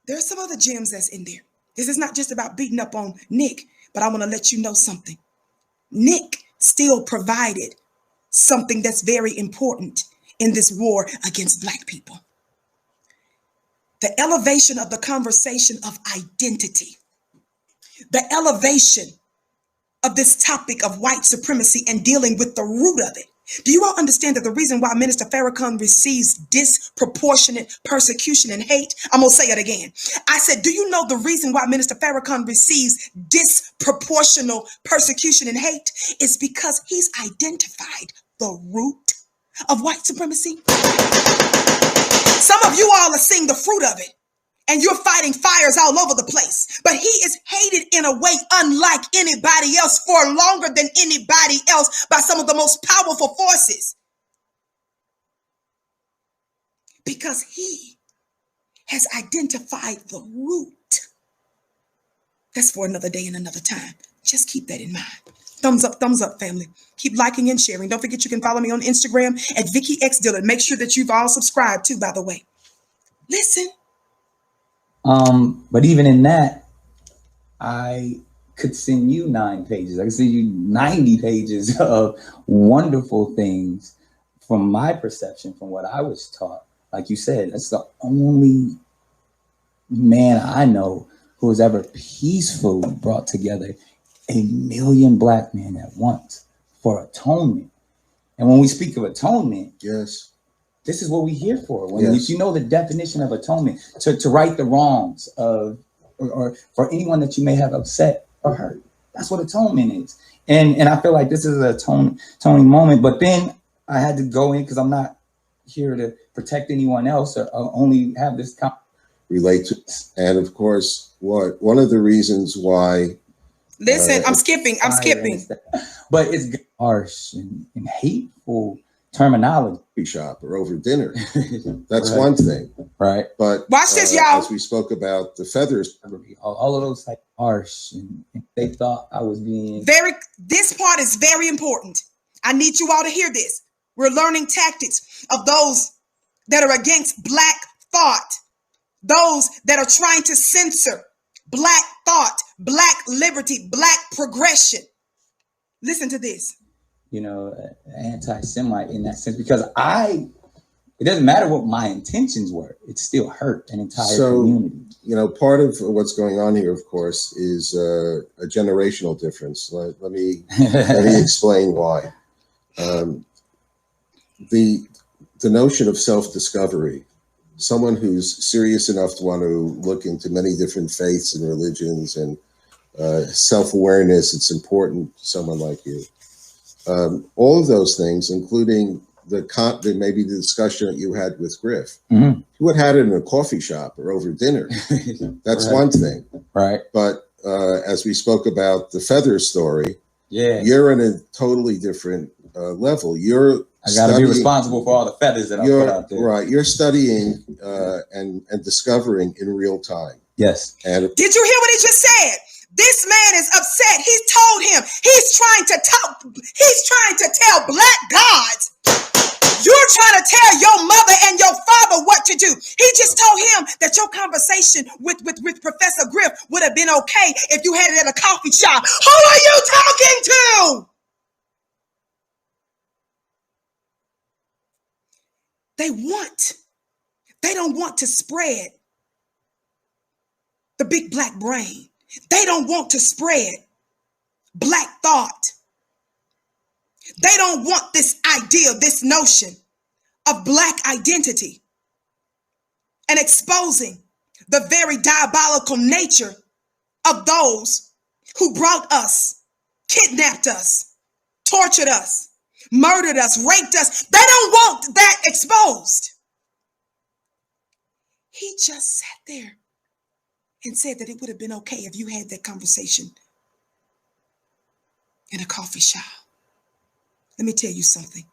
There's some other gems that's in there. This is not just about beating up on Nick, but I want to let you know something. Nick still provided something that's very important in this war against black people. The elevation of the conversation of identity. The elevation of this topic of white supremacy and dealing with the root of it. Do you all understand that the reason why Minister Farrakhan receives disproportionate persecution and hate? I'm going to say it again. I said, do you know the reason why Minister Farrakhan receives disproportional persecution and hate? Is because he's identified the root of white supremacy. Some of you all are seeing the fruit of it, and you're fighting fires all over the place. But he is hated in a way unlike anybody else for longer than anybody else by some of the most powerful forces. Because he has identified the root. That's for another day and another time. Just keep that in mind. Thumbs up, family. Keep liking and sharing. Don't forget you can follow me on Instagram at Vicki X Dillard. Make sure that you've all subscribed too, by the way. Listen. But even in that, I could send you 9 pages. I could send you 90 pages of wonderful things from my perception, from what I was taught. Like you said, that's the only man I know who has ever peacefully brought together 1 million Black men at once for atonement. And when we speak of atonement, yes, this is what we're here for. When yes. If you know the definition of atonement, to right the wrongs of, or for anyone that you may have upset or hurt, that's what atonement is. And I feel like this is an atoning moment. But then I had to go in because I'm not here to protect anyone else or only have this relate to. And of course, one of the reasons why. Listen, I'm skipping. But it's harsh and hateful terminology. Shop or over dinner. That's right. One thing. Right. But watch this, y'all. As we spoke about the feathers. All of those like harsh, and they thought I was being this part is very important. I need you all to hear this. We're learning tactics of those that are against Black thought, those that are trying to censor Black thought, Black liberty, Black progression. Listen to this. You know, anti-Semite in that sense, because it doesn't matter what my intentions were, it still hurt an entire community. You know, part of what's going on here, of course, is a generational difference. Let me explain why. The notion of self-discovery, someone who's serious enough to want to look into many different faiths and religions and self-awareness, it's important to someone like you. All of those things, including maybe the discussion that you had with Griff, mm-hmm. you had it in a coffee shop or over dinner. That's right. One thing. Right. But as we spoke about the feather story, yeah, you're in a totally different level. I got to be responsible for all the feathers that I put out there. Right. You're studying and discovering in real time. Yes. And did you hear what he just said? This man is upset. He's told him he's trying to tell Black gods, you're trying to tell your mother and your father what to do. He just told him that your conversation with Professor Griff would have been okay if you had it at a coffee shop. Who are you talking to? They don't want to spread the big Black brain. They don't want to spread Black thought. They don't want this idea, this notion of Black identity and exposing the very diabolical nature of those who brought us, kidnapped us, tortured us, murdered us, raped us. They don't want that exposed. He just sat there and said that it would have been okay if you had that conversation in a coffee shop. Let me tell you something.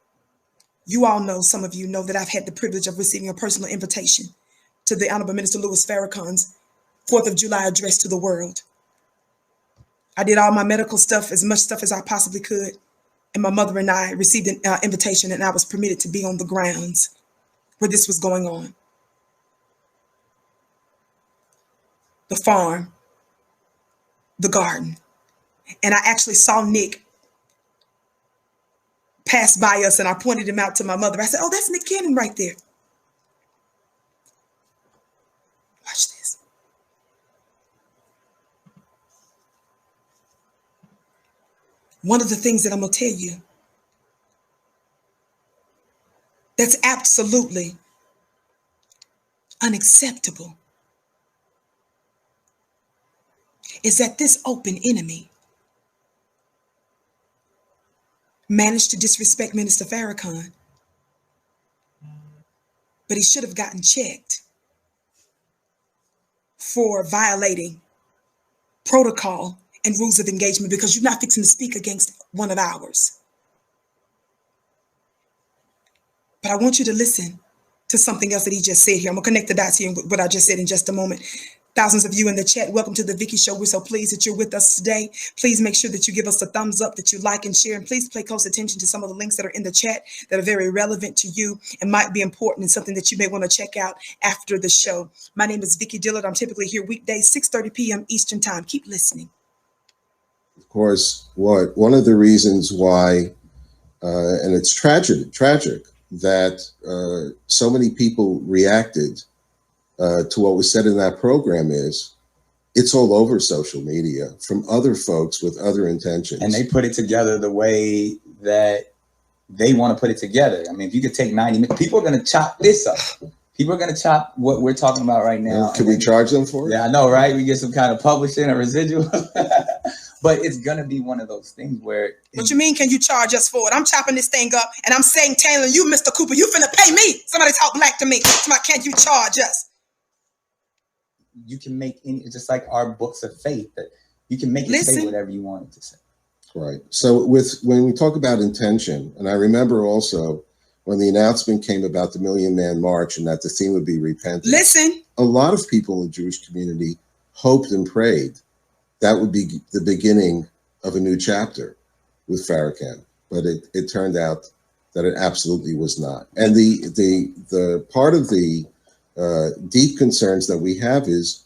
You all know, some of you know that I've had the privilege of receiving a personal invitation to the Honorable Minister Louis Farrakhan's 4th of July address to the world. I did all my medical stuff, as much stuff as I possibly could. And my mother and I received an invitation, and I was permitted to be on the grounds where this was going on. The farm, the garden. And I actually saw Nick pass by us, and I pointed him out to my mother. I said, oh, that's Nick Cannon right there. Watch this. One of the things that I'm going to tell you that's absolutely unacceptable is that this open enemy managed to disrespect Minister Farrakhan, but he should have gotten checked for violating protocol and rules of engagement, because you're not fixing to speak against one of ours. But I want you to listen to something else that he just said here. I'm going to connect the dots here with what I just said in just a moment. Thousands of you in the chat, welcome to the Vicki Show. We're so pleased that you're with us today. Please make sure that you give us a thumbs up, that you like and share, and please pay close attention to some of the links that are in the chat that are very relevant to you and might be important and something that you may want to check out after the show. My name is Vicki Dillard. I'm typically here weekdays, 6:30 p.m. Eastern Time. Keep listening. Of course, one of the reasons why, and it's tragic that so many people reacted to what was said in that program is it's all over social media from other folks with other intentions. And they put it together the way that they want to put it together. I mean, if you could take 90 minutes, people are going to chop this up. People are going to chop what we're talking about right now. Can we charge them for it? Yeah, I know, right? We get some kind of publishing or residual. But it's going to be one of those things where... What you mean, can you charge us for it? I'm chopping this thing up and I'm saying, Taylor, you, Mr. Cooper, you finna pay me. Somebody talk black to me. Can you charge us? You can make any, it's just like our books of faith, that you can make it say whatever you want it to say. Right. So when we talk about intention, and I remember also when the announcement came about the Million Man March and that the theme would be repentance. Listen. A lot of people in the Jewish community hoped and prayed that would be the beginning of a new chapter with Farrakhan, but it turned out that it absolutely was not. And the part of the deep concerns that we have is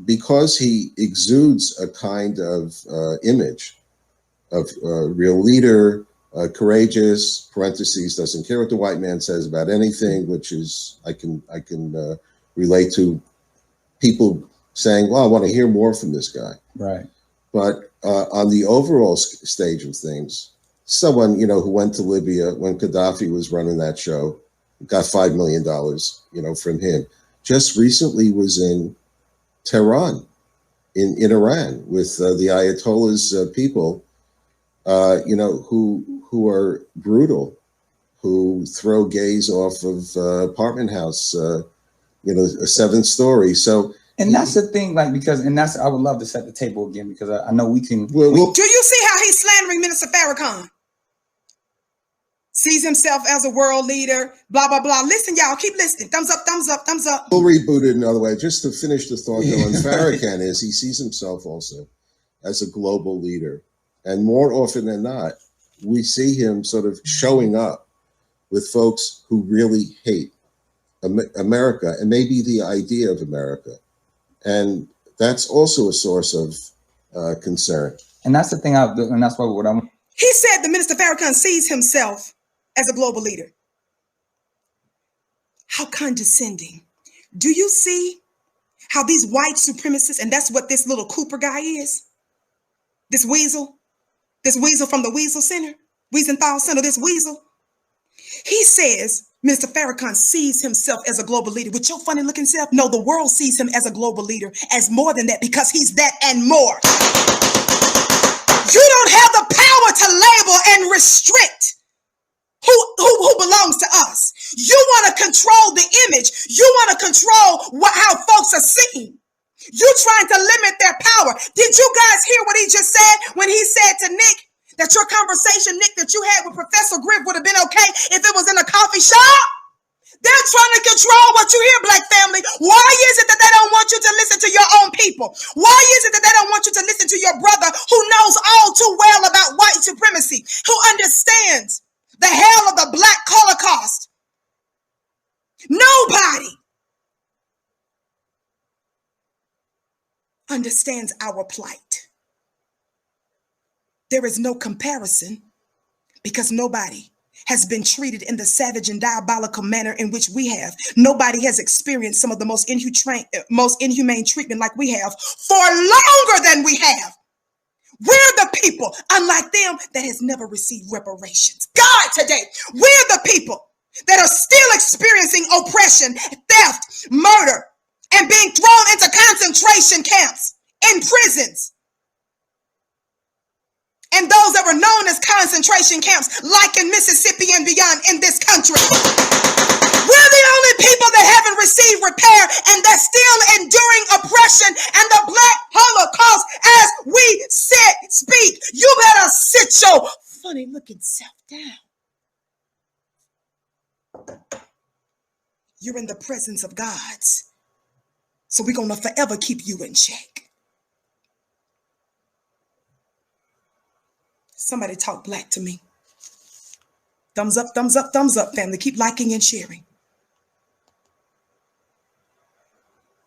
because he exudes a kind of image of real leader, courageous, parentheses, doesn't care what the white man says about anything, which is, I can relate to people saying, well, I want to hear more from this guy. Right. But on the overall stage of things, someone, who went to Libya when Gaddafi was running that show, got $5 million, from him, just recently was in Tehran, in Iran, with the Ayatollah's people, who are brutal, who throw gays off of apartment house, a 7th story. So, and that's the thing, I would love to set the table again, because I know we can. Do you see how he's slandering Minister Farrakhan? Sees himself as a world leader, blah, blah, blah. Listen, y'all, keep listening. Thumbs up, thumbs up, thumbs up. We'll reboot it another way. Just to finish the thought, though, on Farrakhan is he sees himself also as a global leader. And more often than not, we see him sort of showing up with folks who really hate America and maybe the idea of America. And that's also a source of concern. And that's the thing, and that's what I'm... He said that Minister Farrakhan sees himself as a global leader. How condescending. Do you see how these white supremacists, and that's what this little Cooper guy is, this weasel from the Weasel Center, Wiesenthal Center, this weasel, he says Minister Farrakhan sees himself as a global leader. With your funny looking self, no, the world sees him as a global leader, as more than that, because he's that and more. You don't have the power to label and restrict who belongs to us. You want to control the image. You want to control how folks are seen. You're trying to limit their power. Did you guys hear what he just said when he said to Nick that your conversation, Nick, that you had with Professor Griff would have been okay if it was in a coffee shop? They're trying to control what you hear, Black family. Why is it that they don't want you to listen to your own people? Why is it that they don't want you to listen to your brother who knows all too well about white supremacy, who understands the hell of the Black Holocaust? Nobody understands our plight. There is no comparison because nobody has been treated in the savage and diabolical manner in which we have. Nobody has experienced some of the most inhumane treatment like we have for longer than we have. We're the people, unlike them, that has never received reparations. God, today, we're the people that are still experiencing oppression, theft, murder, and being thrown into concentration camps and prisons. And those that were known as concentration camps, like in Mississippi and beyond in this country. We're the only people that haven't received repair and that's still enduring oppression and the Black Holocaust as we speak. You better sit your funny looking self down. You're in the presence of God. So we're going to forever keep you in check. Somebody talk black to me. Thumbs up, thumbs up, thumbs up, family. Keep liking and sharing.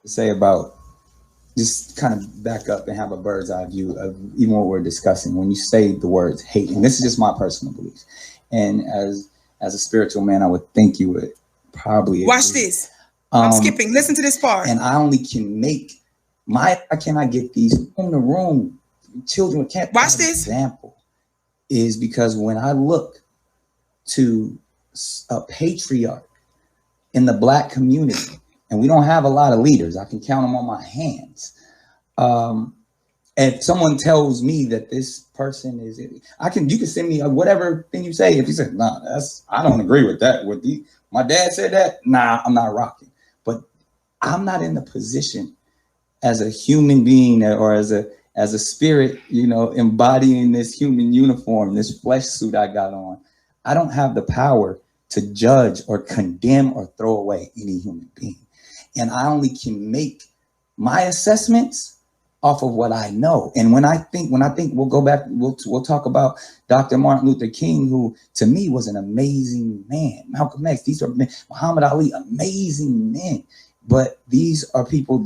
Say about just kind of back up and have a bird's eye view of even what we're discussing when you say the words hate. And this is just my personal beliefs. And as a spiritual man, I would think you would probably watch this. I'm skipping. Listen to this part. And I only can make I cannot get these in the room. Children can't. Watch this. Example is because when I look to a patriarch in the Black community, and we don't have a lot of leaders, I can count them on my hands. If someone tells me that this person is, you can send me whatever thing you say. If you say, nah, I don't agree with that. My dad said that, nah, I'm not rocking. But I'm not in the position as a human being or as a spirit, embodying this human uniform, this flesh suit I got on. I don't have the power to judge or condemn or throw away any human being. And I only can make my assessments off of what I know. And when I think we'll go back, we'll talk about Dr. Martin Luther King, who to me was an amazing man. Malcolm X, these are men, Muhammad Ali, amazing men. But these are people,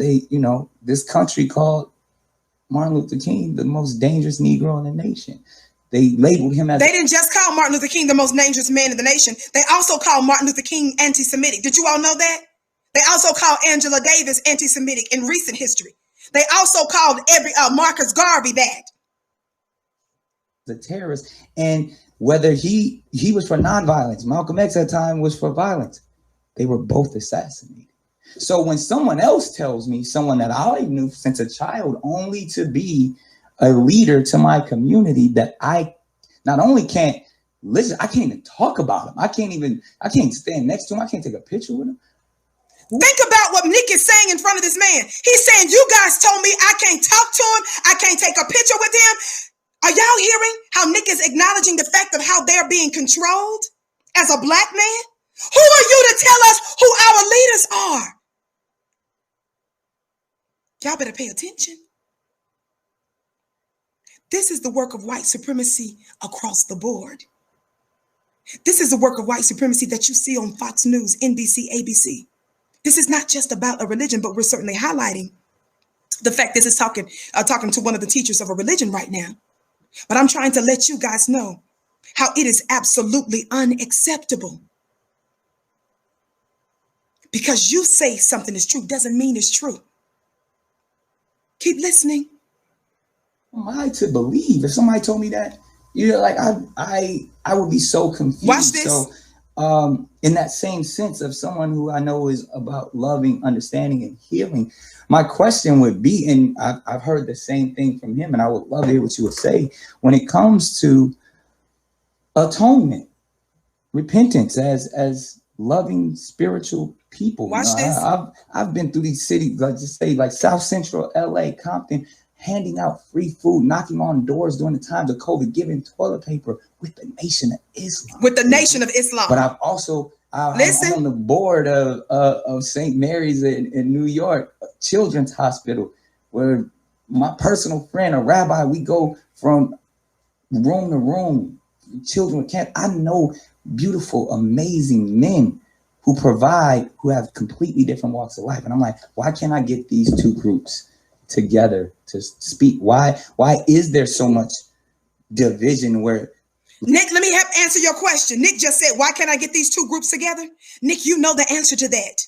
this country called Martin Luther King the most dangerous Negro in the nation. They labeled him as— They didn't just call Martin Luther King the most dangerous man in the nation. They also called Martin Luther King anti-Semitic. Did you all know that? They also called Angela Davis anti-Semitic in recent history. They also called Marcus Garvey that. The terrorist. And whether he was for nonviolence, Malcolm X at the time was for violence. They were both assassinated. So when someone else tells me, someone that I knew since a child, only to be a leader to my community, that I not only can't listen, I can't even talk about him. I can't stand next to him. I can't take a picture with him. Think about what Nick is saying in front of this man. He's saying, you guys told me I can't talk to him. I can't take a picture with him. Are y'all hearing how Nick is acknowledging the fact of how they're being controlled as a Black man? Who are you to tell us who our leaders are? Y'all better pay attention. This is the work of white supremacy across the board. This is the work of white supremacy that you see on Fox News, NBC, ABC. This is not just about a religion, but we're certainly highlighting the fact this is talking to one of the teachers of a religion right now. But I'm trying to let you guys know how it is absolutely unacceptable. Because you say something is true doesn't mean it's true. Keep listening. Am I to believe? If somebody told me that, I would be so confused. Watch this. So, in that same sense of someone who I know is about loving, understanding, and healing, my question would be, and I've heard the same thing from him, and I would love to hear what you would say when it comes to atonement, repentance as loving spiritual people. Watch this. I've been through these cities, like South Central LA, Compton, handing out free food, knocking on doors during the times of COVID, giving toilet paper with the Nation of Islam. With the Nation of Islam. But I'm on the board of St. Mary's in New York, Children's Hospital, where my personal friend, a rabbi, we go from room to room, children can't. I know beautiful, amazing men who have completely different walks of life. And I'm like, why can't I get these two groups together to speak? Why is there so much division where— Nick, let me answer your question. Nick just said, why can't I get these two groups together? Nick, you know the answer to that.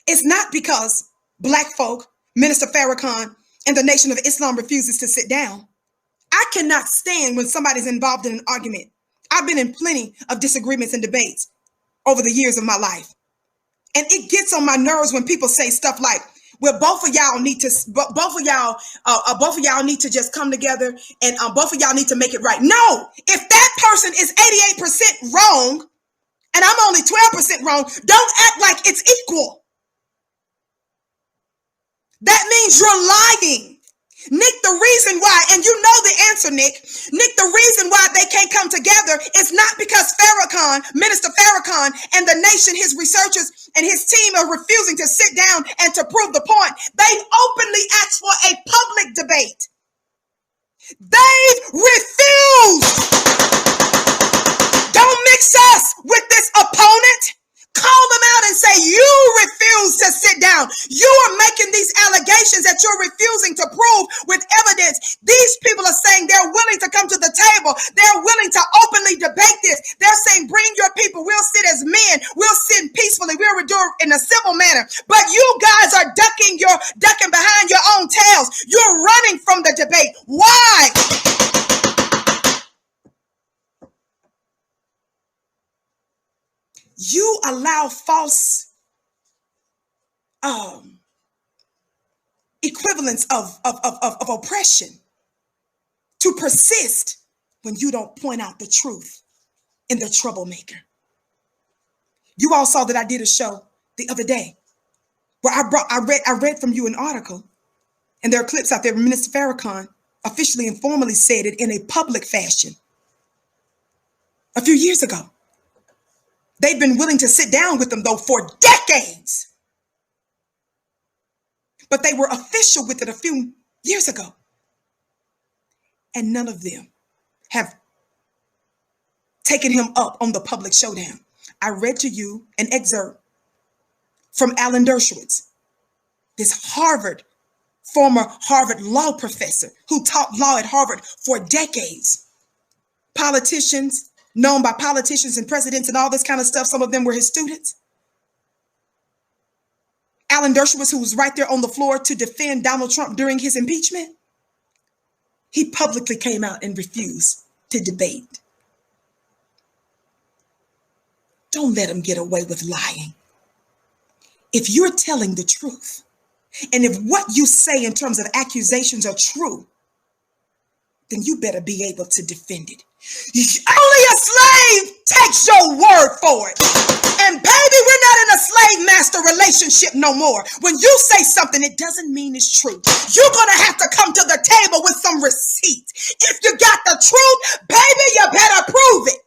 It's not because Black folk, Minister Farrakhan, and the Nation of Islam refuses to sit down. I cannot stand when somebody's involved in an argument. I've been in plenty of disagreements and debates over the years of my life. And it gets on my nerves when people say stuff like, well, both of y'all need to just come together and both of y'all need to make it right. No, if that person is 88% wrong and I'm only 12% wrong, don't act like it's equal. That means you're lying. Nick, the reason why, and you know the answer, Nick, the reason why they can't come together is not because Farrakhan, Minister Farrakhan, and the nation, his researchers and his team are refusing to sit down and to prove the point. They openly asked for a public debate. They refused. Don't mix us with this opponent. Call them out and say, you refuse to sit down. You are making these allegations that you're refusing to prove with evidence. These people are saying they're willing to come to the table. They're willing to openly debate this. They're saying, bring your people. We'll sit as men. We'll sit peacefully. We'll do it in a civil manner. But you guys are ducking behind your own tails. You're running from the debate. Why? You allow false equivalence of oppression to persist when you don't point out the truth in the troublemaker. You all saw that I did a show the other day where I read from you an article, and there are clips out there where Minister Farrakhan officially and formally said it in a public fashion a few years ago. They've been willing to sit down with them, though, for decades. But they were official with it a few years ago. And none of them have taken him up on the public showdown. I read to you an excerpt from Alan Dershowitz, this former Harvard law professor who taught law at Harvard for decades. Politicians, known by politicians and presidents and all this kind of stuff. Some of them were his students. Alan Dershowitz, who was right there on the floor to defend Donald Trump during his impeachment, he publicly came out and refused to debate. Don't let him get away with lying. If you're telling the truth, and if what you say in terms of accusations are true, then you better be able to defend it. Only a slave takes your word for it. And baby, we're not in a slave master relationship no more. When you say something, it doesn't mean it's true. You're going to have to come to the table with some receipts. If you got the truth, baby, you better prove it.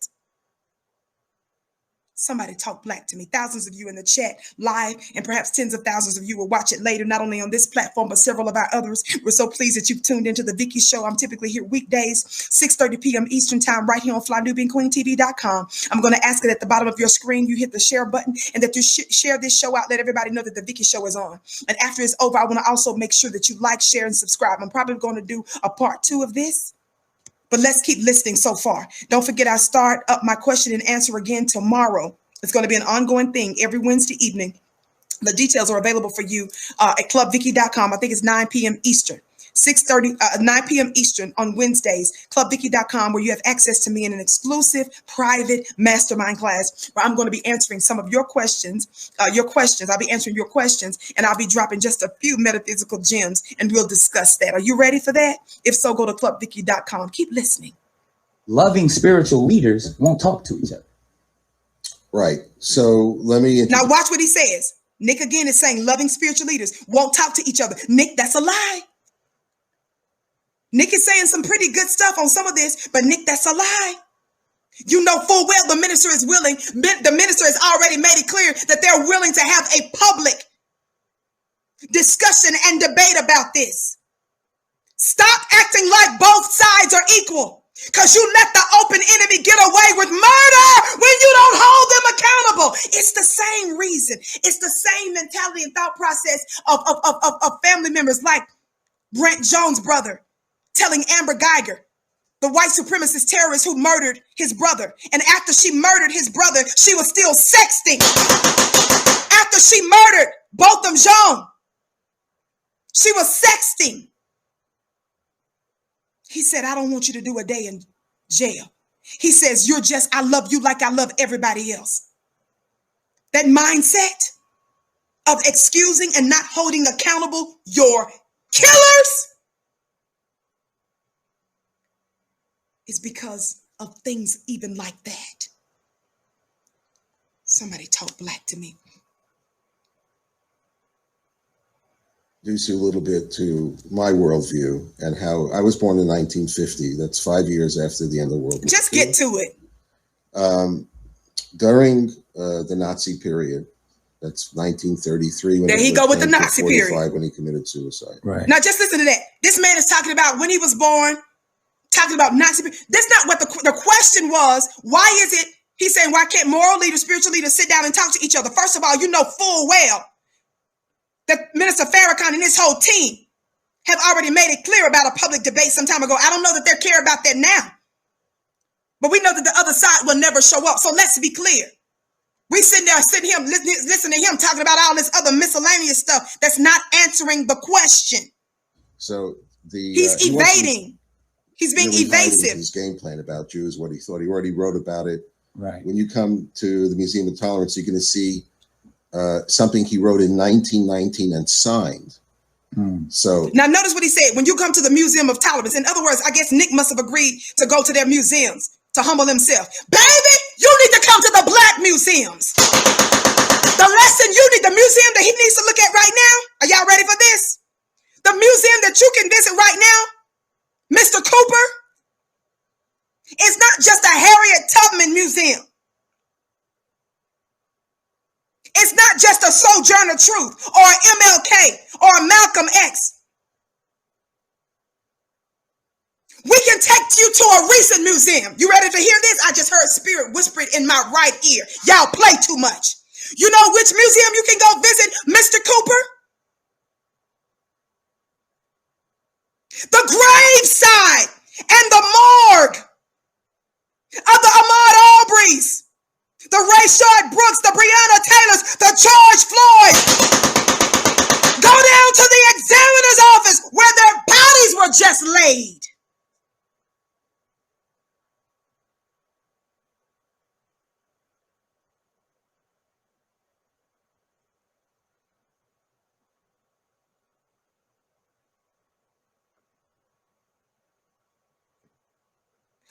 Somebody talk black to me. Thousands of you in the chat live, and perhaps tens of thousands of you will watch it later, not only on this platform, but several of our others. We're so pleased that you've tuned into the Vicki Show. I'm typically here weekdays, 6:30 p.m. Eastern time, right here on FlyNubianQueenTV.com. I'm going to ask that at the bottom of your screen, you hit the share button and that you share this show out. Let everybody know that the Vicki Show is on. And after it's over, I want to also make sure that you like, share, and subscribe. I'm probably going to do a part 2 of this, but let's keep listening so far. Don't forget, I start up my question and answer again tomorrow. It's going to be an ongoing thing every Wednesday evening. The details are available for you at clubvicki.com. I think it's 9 p.m. Eastern, 9 p.m. Eastern on Wednesdays, clubvicki.com, where you have access to me in an exclusive private mastermind class where I'm going to be answering some of your questions. I'll be answering your questions, and I'll be dropping just a few metaphysical gems, and we'll discuss that. Are you ready for that? If so, go to clubvicki.com. Keep listening. Loving spiritual leaders won't talk to each other. Right. So let me... Now watch what he says. Nick again is saying loving spiritual leaders won't talk to each other. Nick, that's a lie. Nick is saying some pretty good stuff on some of this, but Nick, that's a lie. You know full well the minister is willing. The minister has already made it clear that they're willing to have a public discussion and debate about this. Stop acting like both sides are equal. Because you let the open enemy get away with murder when you don't hold them accountable. It's the same reason. It's the same mentality and thought process of family members like Brent Jones' brother telling Amber Geiger, the white supremacist terrorist who murdered his brother. And after she murdered his brother, she was still sexting. After she murdered both of Jones, she was sexting. He said, I don't want you to do a day in jail. He says, I love you like I love everybody else. That mindset of excusing and not holding accountable your killers is because of things even like that. Somebody talk black to me. Introduce you a little bit to my worldview and how I was born in 1950. That's 5 years after the end of World War II. Just get to it. During the Nazi period, that's 1933. When there he go with the Nazi period. When he committed suicide. Right. Now just listen to that. This man is talking about when he was born, talking about Nazi period. That's not what the question was. Why is it? He's saying, why can't moral leaders, spiritual leaders sit down and talk to each other? First of all, you know full well that Minister Farrakhan and his whole team have already made it clear about a public debate some time ago. I don't know that they care about that now. But we know that the other side will never show up. So let's be clear. We sitting there, listening to him talking about all this other miscellaneous stuff that's not answering the question. So he's evading. He's being evasive. His game plan about Jews, what he thought. He already wrote about it. Right. When you come to the Museum of Tolerance, you're going to see something he wrote in 1919 and signed. So now notice what he said. When you come to the Museum of Tolerance, in other words, I guess Nick must have agreed to go to their museums to humble himself. Baby, you need to come to the black museums. The lesson you need, the museum that he needs to look at right now. Are y'all ready for this? The museum that you can visit right now, Mr. Cooper, is not just a Harriet Tubman museum. It's not just a Sojourner Truth or an MLK or a Malcolm X. We can take you to a recent museum. You ready to hear this? I just heard spirit whisper it in my right ear. Y'all play too much. You know which museum you can go visit, Mr. Cooper? The graveside and the morgue of the Ahmaud Arbery's, the Rayshard Brooks, the Breonna Taylors, the George Floyd. Go down to the examiner's office where their bodies were just laid.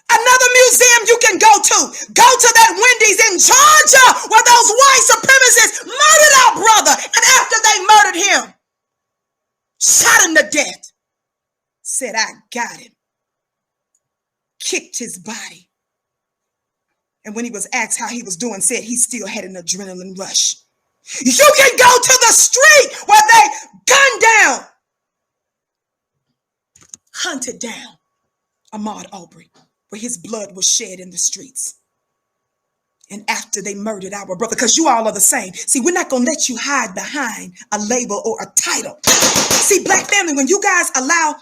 Another museum you can go to. Go to that Wendy's in Georgia where those white supremacists murdered our brother. And after they murdered him, shot him to death. Said, I got him. Kicked his body. And when he was asked how he was doing, said he still had an adrenaline rush. You can go to the street where they gunned down, hunted down Ahmaud Arbery, where his blood was shed in the streets. And after they murdered our brother, because you all are the same. See, we're not going to let you hide behind a label or a title. See, black family, when you guys allow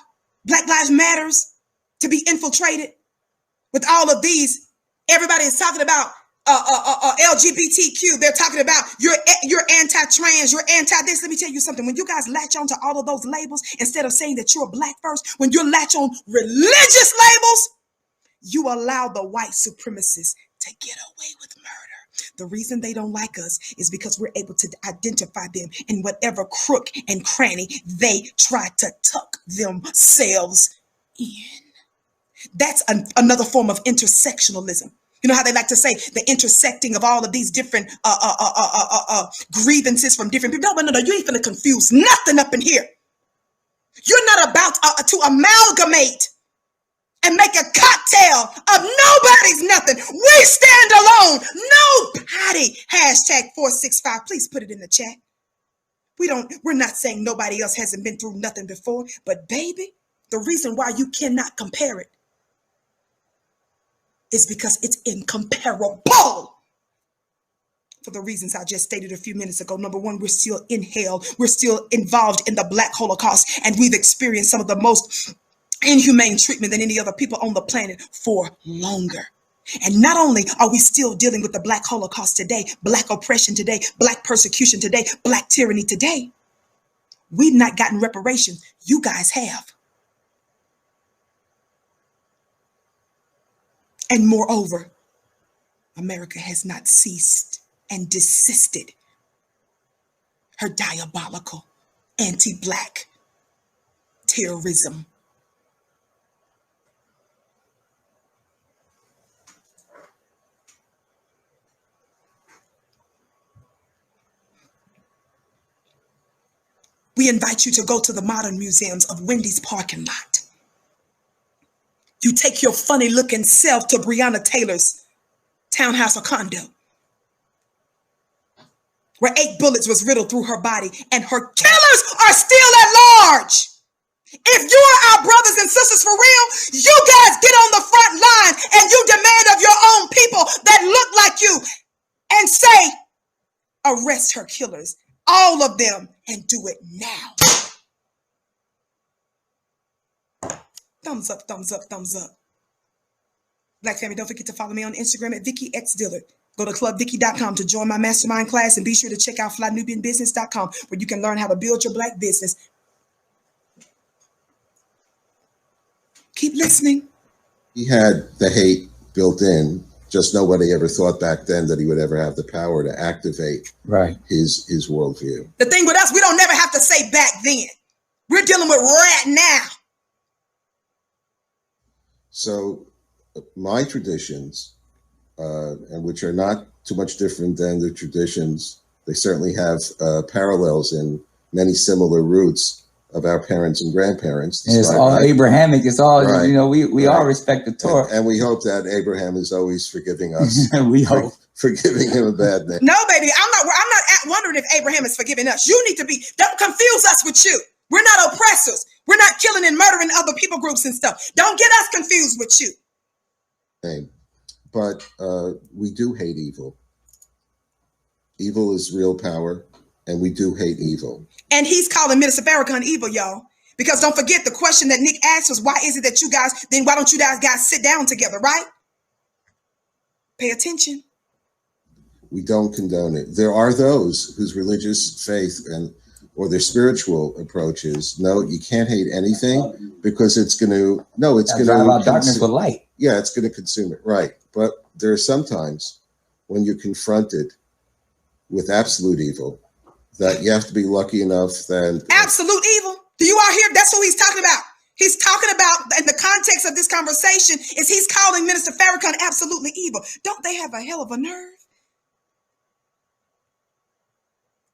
Black Lives Matters to be infiltrated with all of these, everybody is talking about LGBTQ. They're talking about you're anti-trans, you're anti-this. Let me tell you something. When you guys latch on to all of those labels, instead of saying that you're black first, when you latch on religious labels, you allow the white supremacists to get away with murder. The reason they don't like us is because we're able to identify them in whatever crook and cranny they try to tuck themselves in. That's another form of intersectionalism. You know how they like to say the intersecting of all of these different grievances from different people. No, you ain't finna confuse nothing up in here. You're not about to amalgamate and make a cocktail of nobody's nothing. We stand alone. Nobody. #465. Please put it in the chat. We're not saying nobody else hasn't been through nothing before, but baby, the reason why you cannot compare it is because it's incomparable. For the reasons I just stated a few minutes ago. Number one, we're still in hell. We're still involved in the Black Holocaust, and we've experienced some of the most inhumane treatment than any other people on the planet for longer. And not only are we still dealing with the Black Holocaust today, Black oppression today, Black persecution today, Black tyranny today, we've not gotten reparations. You guys have. And moreover, America has not ceased and desisted her diabolical anti-Black terrorism. We invite you to go to the modern museums of Wendy's parking lot. You take your funny looking self to Breonna Taylor's townhouse or condo, where 8 bullets was riddled through her body and her killers are still at large. If you are our brothers and sisters for real, you guys get on the front line and you demand of your own people that look like you and say, arrest her killers, all of them, and do it now. Thumbs up, thumbs up, thumbs up. Black family, don't forget to follow me on Instagram at Vicki X Dillard. Go to clubvicky.com to join my mastermind class, and be sure to check out flynubianbusiness.com where you can learn how to build your Black business. Keep listening. He had the hate built in. Just nobody ever thought back then that he would ever have the power to activate his worldview. The thing with us, we don't never have to say back then. We're dealing with right now. So my traditions, and which are not too much different than the traditions, they certainly have parallels in many similar roots of our parents and grandparents. And it's all Abrahamic. It's all, right. You know, we all respect the Torah. And we hope that Abraham is always forgiving us. We hope. For giving him a bad name. No, baby, I'm not wondering if Abraham is forgiving us. You need to be, don't confuse us with you. We're not oppressors. We're not killing and murdering other people groups and stuff. Don't get us confused with you. But we do hate evil. Evil is real power, and we do hate evil. And he's calling Minister Farrakhan evil, y'all. Because don't forget, the question that Nick asked was, why is it that you guys, then why don't you guys sit down together, right? Pay attention. We don't condone it. There are those whose religious faith or their spiritual approach is, no, you can't hate anything because it's going to, drive out darkness with light. Yeah, it's going to consume it. Right. But there are some times when you're confronted with absolute evil that you have to be lucky enough that... Absolute evil? Do you all hear? That's what he's talking about. He's talking about, in the context of this conversation, is he's calling Minister Farrakhan absolutely evil. Don't they have a hell of a nerve?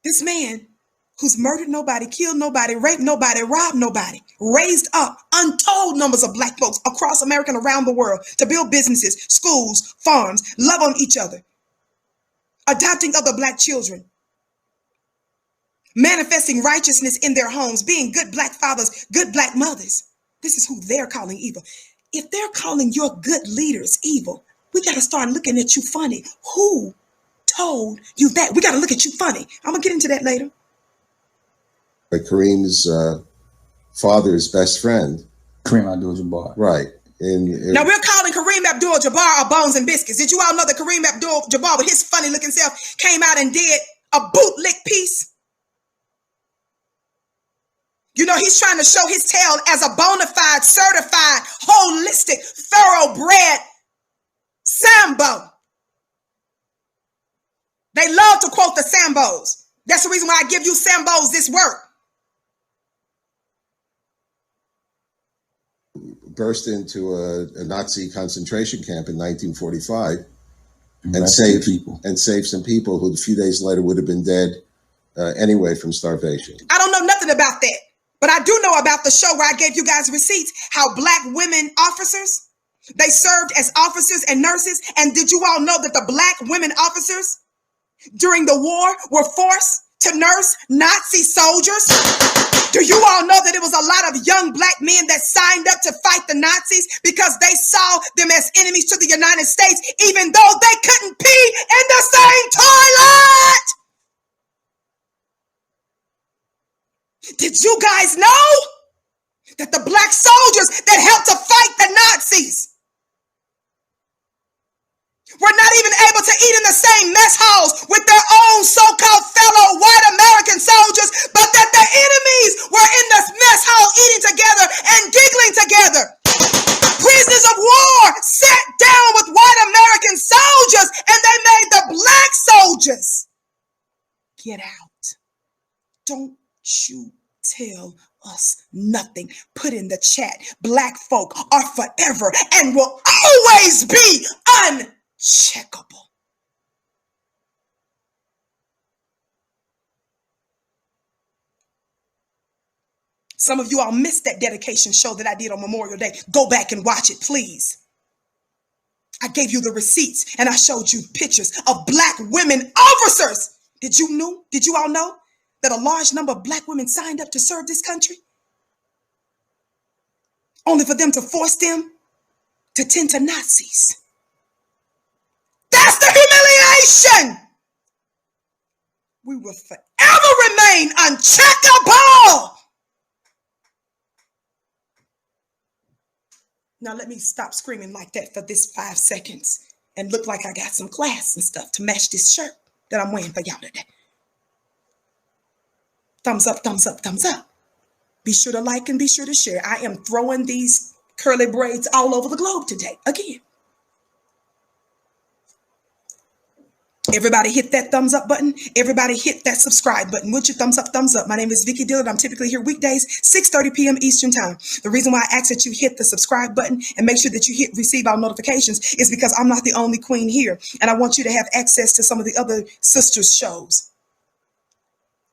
This man who's murdered nobody, killed nobody, raped nobody, robbed nobody, raised up untold numbers of Black folks across America and around the world to build businesses, schools, farms, love on each other, adopting other Black children, manifesting righteousness in their homes, being good Black fathers, good Black mothers. This is who they're calling evil. If they're calling your good leaders evil, we got to start looking at you funny. Who told you that? We got to look at you funny. I'm going to get into that later. But Kareem's father's best friend. Kareem Abdul-Jabbar. Right. Now we're calling Kareem Abdul-Jabbar a bones and biscuits. Did you all know that Kareem Abdul-Jabbar with his funny looking self came out and did a bootlick piece? You know, he's trying to show his tail as a bona fide, certified, holistic, thoroughbred Sambo. They love to quote the Sambos. That's the reason why I give you Sambos this work. Burst into a Nazi concentration camp in 1945 and saved some people who a few days later would have been dead anyway from starvation. I don't know nothing about that, but I do know about the show where I gave you guys receipts, how Black women officers, they served as officers and nurses. And did you all know that the Black women officers during the war were forced to nurse Nazi soldiers? Do you all know that it was a lot of young Black men that signed up to fight the Nazis because they saw them as enemies to the United States, even though they couldn't pee in the same toilet? Did you guys know that the Black soldiers that helped to fight the Nazis were not even able to eat in the same mess halls with their own so-called fellow white American soldiers, but that the enemies were in the mess hall eating together and giggling together? Prisoners of war sat down with Get out. Don't you tell us nothing. Put in the chat. Black folk are forever and will always be uncheckable. Some of you all missed that dedication show that I did on Memorial Day. Go back and watch it, please. I gave you the receipts and I showed you pictures of black women officers. Did you all know that a large number of black women signed up to serve this country? Only for them to force them to tend to Nazis. That's the humiliation. We will forever remain uncheckable. Now let me stop screaming like that for this 5 seconds and look like I got some class and stuff to match this shirt that I'm wearing for y'all today. Thumbs up, thumbs up, thumbs up. Be sure to like and be sure to share. I am throwing these curly braids all over the globe today. Again. Everybody hit that thumbs up button. Everybody hit that subscribe button. Would you thumbs up, thumbs up? My name is Vicki Dillard. I'm typically here weekdays, 6:30 p.m. Eastern time. The reason why I ask that you hit the subscribe button and make sure that you hit receive all notifications is because I'm not the only queen here. And I want you to have access to some of the other sisters' shows.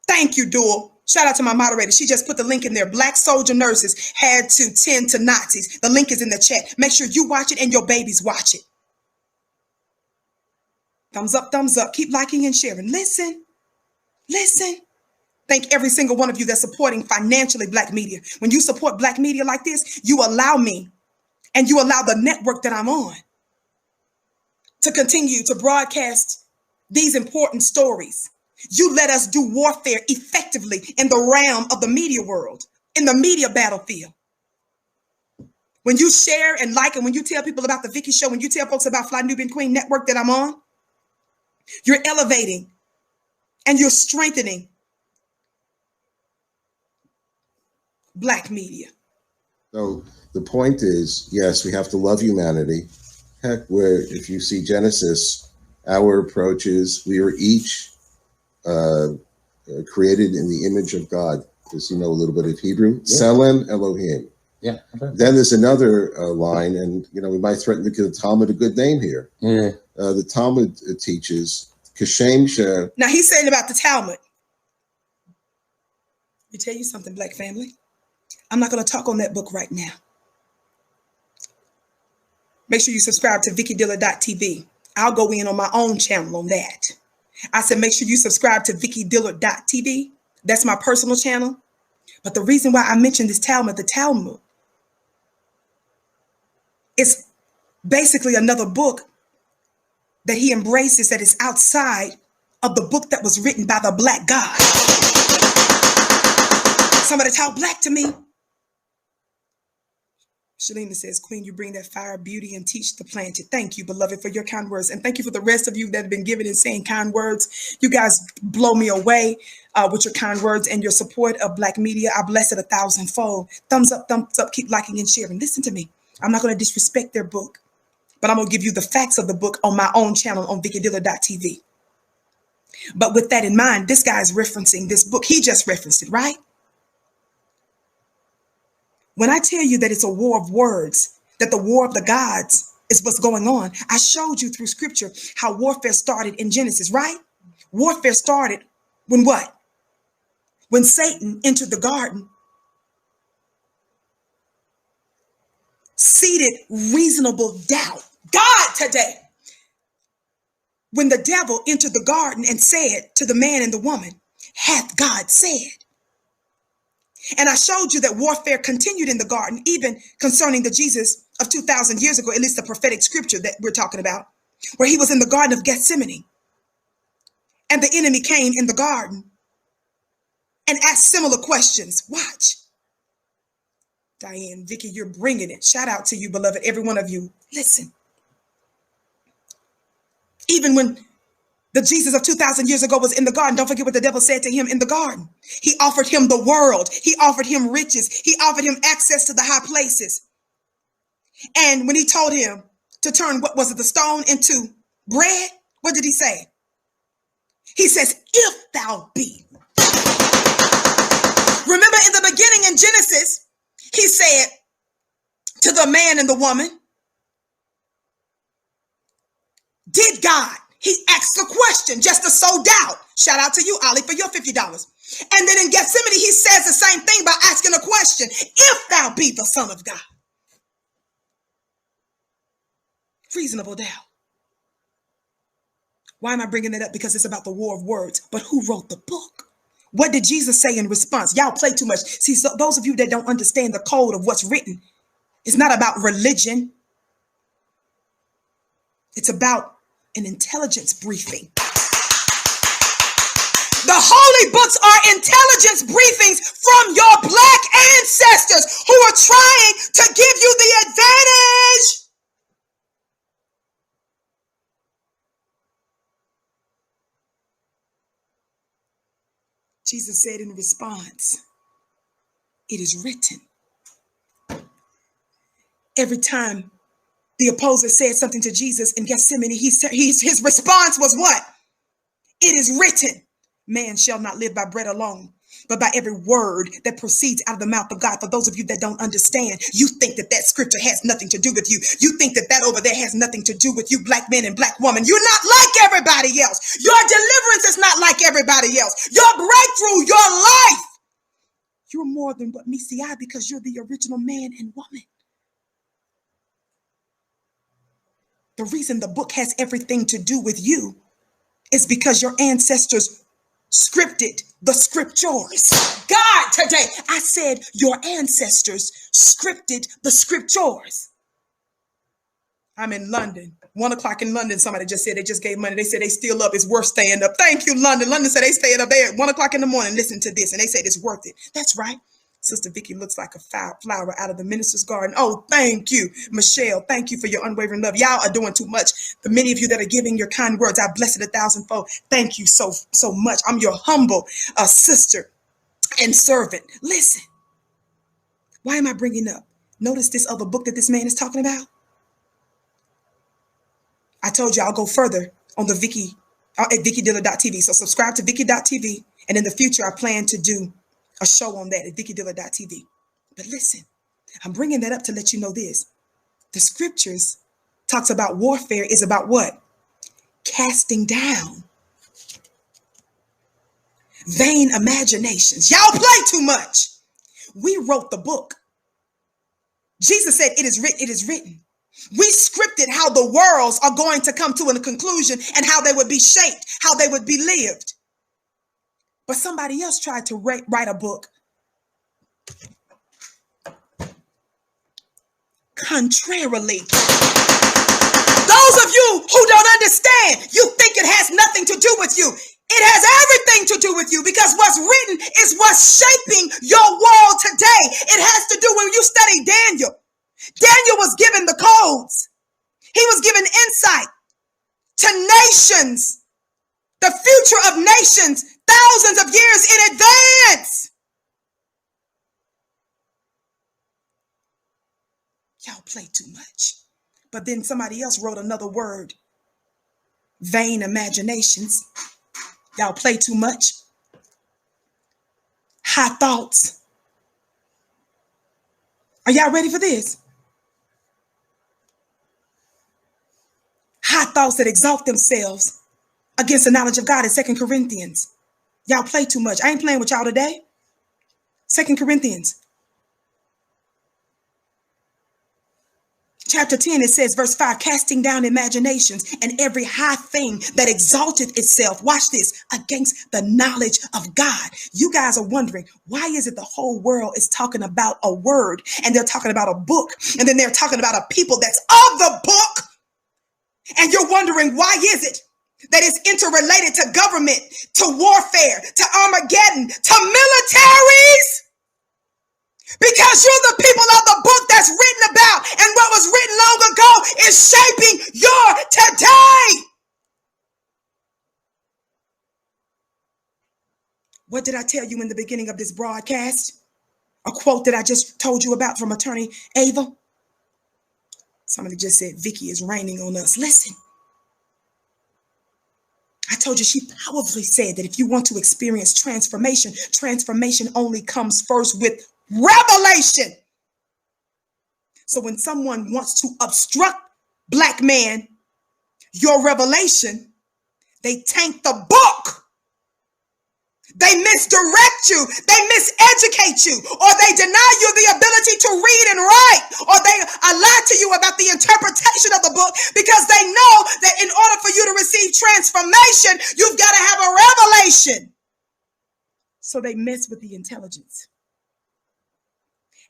Thank you, Dual. Shout out to my moderator. She just put the link in there. Black soldier nurses had to tend to Nazis. The link is in the chat. Make sure you watch it and your babies watch it. Thumbs up, thumbs up. Keep liking and sharing. Listen. Thank every single one of you that's supporting financially black media. When you support black media like this, you allow me and you allow the network that I'm on to continue to broadcast these important stories. You let us do warfare effectively in the realm of the media world, in the media battlefield. When you share and like, and when you tell people about the Vicki Show, when you tell folks about Fly Nubian Queen Network that I'm on, you're elevating and you're strengthening black media. So the point is, yes, we have to love humanity. Heck, where if you see Genesis, our approach is we are each created in the image of God. Does you know a little bit of Hebrew? Yeah. Selem Elohim. Yeah. Okay. Then there's another line, and we might threaten to give the Talmud a good name here. Yeah. The Talmud teaches Kashem Sheh. Now he's saying about the Talmud. Let me tell you something, black family. I'm not going to talk on that book right now. Make sure you subscribe to VickiDillard.tv. I'll go in on my own channel on that. I said, make sure you subscribe to VickiDillard.tv. That's my personal channel. But the reason why I mentioned this Talmud, the Talmud, is basically another book that he embraces that is outside of the book that was written by the black God. Somebody talk black to me. Shalina says, Queen, you bring that fire, beauty, and teach the planted. Thank you, beloved, for your kind words. And thank you for the rest of you that have been giving and saying kind words. You guys blow me away with your kind words and your support of black media. I bless it 1,000-fold. Thumbs up, keep liking and sharing. Listen to me. I'm not going to disrespect their book, but I'm going to give you the facts of the book on my own channel on VickiDillard.tv. But with that in mind, this guy is referencing this book. He just referenced it, right? When I tell you that it's a war of words, that the war of the gods is what's going on, I showed you through scripture how warfare started in Genesis, right? Warfare started when what? When Satan entered the garden, seeded reasonable doubt. God today. When the devil entered the garden and said to the man and the woman, hath God said? And I showed you that warfare continued in the garden, even concerning the Jesus of 2,000 years ago, at least the prophetic scripture that we're talking about, where he was in the Garden of Gethsemane. And the enemy came in the garden and asked similar questions. Watch. Diane, Vicki, you're bringing it. Shout out to you, beloved, every one of you. Listen. Even when the Jesus of 2,000 years ago was in the garden, don't forget what the devil said to him in the garden. He offered him the world. He offered him riches. He offered him access to the high places. And when he told him to turn, what was it, the stone into bread, what did he say? He says, if thou be. Remember in the beginning in Genesis, he said to the man and the woman, did God? He asked the question just to sow doubt. Shout out to you, Ollie, for your $50. And then in Gethsemane, he says the same thing by asking a question. If thou be the Son of God. Reasonable doubt. Why am I bringing it up? Because it's about the war of words. But who wrote the book? What did Jesus say in response? Y'all play too much. See, so those of you that don't understand the code of what's written, it's not about religion. It's about an intelligence briefing. The holy books are intelligence briefings from your black ancestors who are trying to give you the advantage. Jesus said in response, it is written. Every time the opposer said something to Jesus in Gethsemane, his response was what? It is written, man shall not live by bread alone, but by every word that proceeds out of the mouth of God. For those of you that don't understand, you think that scripture has nothing to do with you. You think that over there has nothing to do with you, black men and black women. You're not like everybody else. Your deliverance is not like everybody else. Your breakthrough, your life. You're more than what meets the eye because you're the original man and woman. The reason the book has everything to do with you is because your ancestors scripted the scriptures. God, today, I said your ancestors scripted the scriptures. I'm in London. 1 o'clock in London. Somebody just said they just gave money. They said they still up. It's worth staying up. Thank you, London. London said they stayed up there at 1 o'clock in the morning. Listen to this. And they said it's worth it. That's right. Sister Vicki looks like a flower out of the minister's garden. Oh, thank you, Michelle. Thank you for your unwavering love. Y'all are doing too much. The many of you that are giving your kind words, I bless it 1,000-fold. Thank you so much. I'm your humble sister and servant. Listen, why am I bringing up? Notice this other book that this man is talking about. I told you I'll go further on the Vicki at VickiDillard.tv. So subscribe to Vicki.tv. And in the future, I plan to do a show on that at VickiDillard.tv. But listen, I'm bringing that up to let you know this. The scriptures talks about warfare is about what? Casting down vain imaginations. Y'all play too much. We wrote the book. Jesus said, it is written, it is written. We scripted how the worlds are going to come to a conclusion and how they would be shaped, how they would be lived. But somebody else tried to write a book contrarily. Those of you who don't understand, you think it has nothing to do with you. It has everything to do with you because what's written is what's shaping your world today. It has to do when you study Daniel. Daniel was given the codes. He was given insight to nations, the future of nations, thousands of years in advance. Y'all play too much. But then somebody else wrote another word. Vain imaginations. Y'all play too much. High thoughts. Are y'all ready for this? High thoughts that exalt themselves against the knowledge of God in 2 Corinthians. Y'all play too much. I ain't playing with y'all today. 2 Corinthians. Chapter 10, it says, verse 5, casting down imaginations and every high thing that exalteth itself, watch this, against the knowledge of God. You guys are wondering, why is it the whole world is talking about a word and they're talking about a book and then they're talking about a people that's of the book? And you're wondering, why is it that it's interrelated to government, to warfare, to Armageddon, to militaries? Because you're the people of the book that's written about, and what was written long ago is shaping your today. What did I tell you in the beginning of this broadcast? A quote that I just told you about from Attorney Ava. Somebody just said, Vicki is raining on us. Listen. I told you she powerfully said that if you want to experience transformation, transformation only comes first with revelation. So when someone wants to obstruct Black man, your revelation, they tank the book. They misdirect you, they miseducate you, or they deny you the ability to read and write, or they lie to you about the interpretation of the book because they know that in order for you to receive transformation, you've got to have a revelation. So they mess with the intelligence.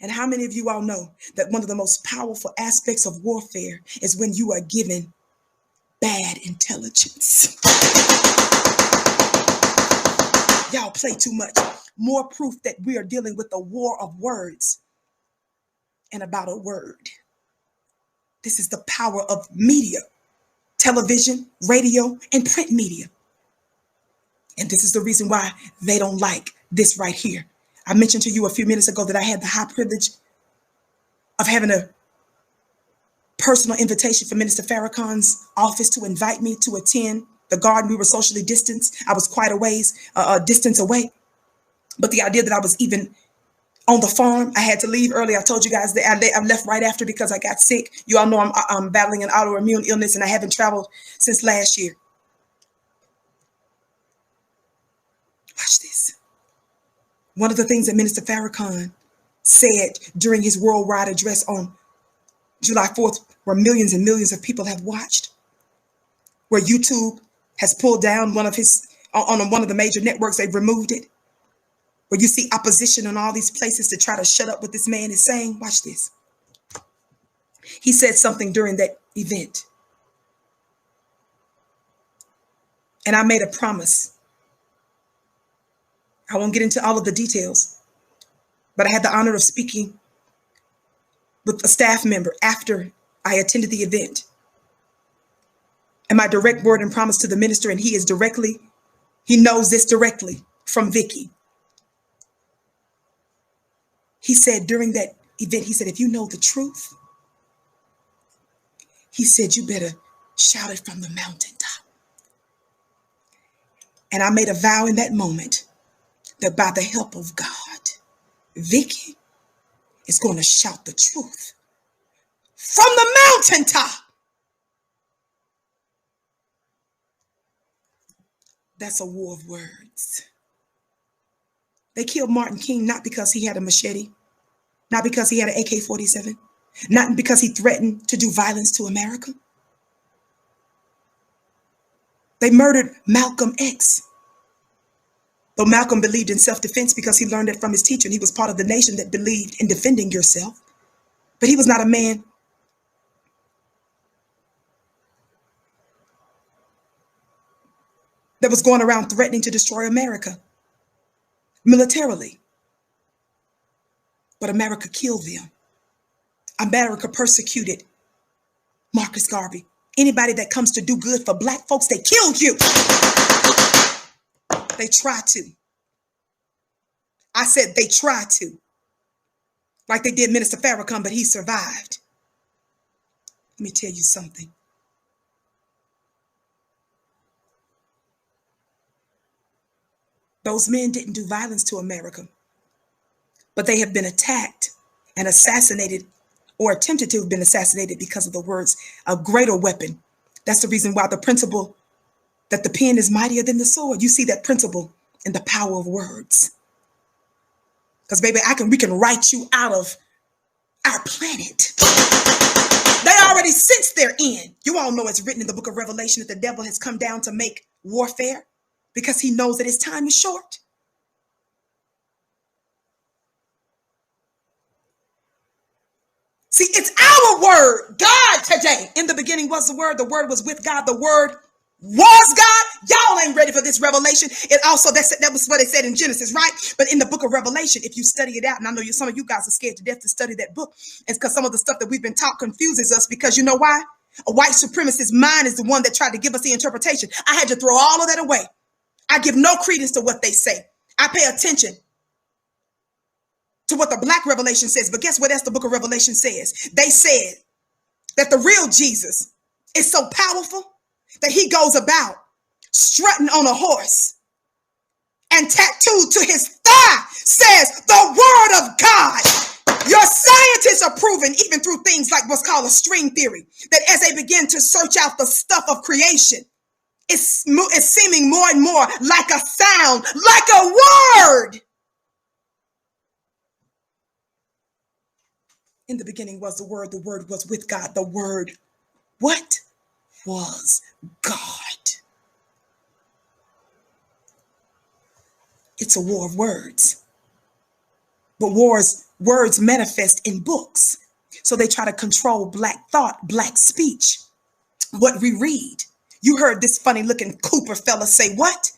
And how many of you all know that one of the most powerful aspects of warfare is when you are given bad intelligence? Y'all play too much. More proof that we are dealing with a war of words and about a word. This is the power of media, television, radio, and print media. And this is the reason why they don't like this right here. I mentioned to you a few minutes ago that I had the high privilege of having a personal invitation from Minister Farrakhan's office to invite me to attend the garden. We were socially distanced. I was quite a distance away. But the idea that I was even on the farm, I had to leave early. I told you guys that I left right after because I got sick. You all know I'm battling an autoimmune illness and I haven't traveled since last year. Watch this. One of the things that Minister Farrakhan said during his worldwide address on July 4th, where millions and millions of people have watched, where YouTube has pulled down one of the major networks, they've removed it, where you see opposition in all these places to try to shut up what this man is saying. Watch this. He said something during that event. And I made a promise. I won't get into all of the details, but I had the honor of speaking with a staff member after I attended the event. And my direct word and promise to the minister, and he knows this directly from Vicki. He said during that event, he said, if you know the truth, he said, you better shout it from the mountaintop. And I made a vow in that moment that by the help of God, Vicki is going to shout the truth from the mountaintop. That's a war of words. They killed Martin King not because he had a machete, not because he had an AK-47, not because he threatened to do violence to America. They murdered Malcolm X. Though Malcolm believed in self-defense because he learned it from his teacher and he was part of the nation that believed in defending yourself. But he was not a man that was going around threatening to destroy America militarily. But America killed them. America persecuted Marcus Garvey. Anybody that comes to do good for Black folks, they killed you. They try to. I said they try to. Like they did Minister Farrakhan, but he survived. Let me tell you something. Those men didn't do violence to America, but they have been attacked and assassinated or attempted to have been assassinated because of the words, a greater weapon. That's the reason why the principle that the pen is mightier than the sword. You see that principle in the power of words. Because baby, we can write you out of our planet. They already sensed their end. You all know it's written in the book of Revelation that the devil has come down to make warfare because he knows that his time is short. See, it's our word, God today. In the beginning was the word was with God, the word was God. Y'all ain't ready for this revelation. It also, that was what it said in Genesis, right? But in the book of Revelation, if you study it out, and I know some of you guys are scared to death to study that book, it's because some of the stuff that we've been taught confuses us, because you know why? A white supremacist mind is the one that tried to give us the interpretation. I had to throw all of that away. I give no credence to what they say. I pay attention to what the Black revelation says. But guess what else the book of Revelation says? They said that the real Jesus is so powerful that he goes about strutting on a horse and tattooed to his thigh says the word of God. Your scientists are proving, even through things like what's called a string theory, that as they begin to search out the stuff of creation, it's seeming more and more like a sound, like a word. In the beginning was the word was with God. The word, what? Was God. It's a war of words. But words manifest in books. So they try to control Black thought, Black speech, what we read. You heard this funny looking Cooper fella say, what?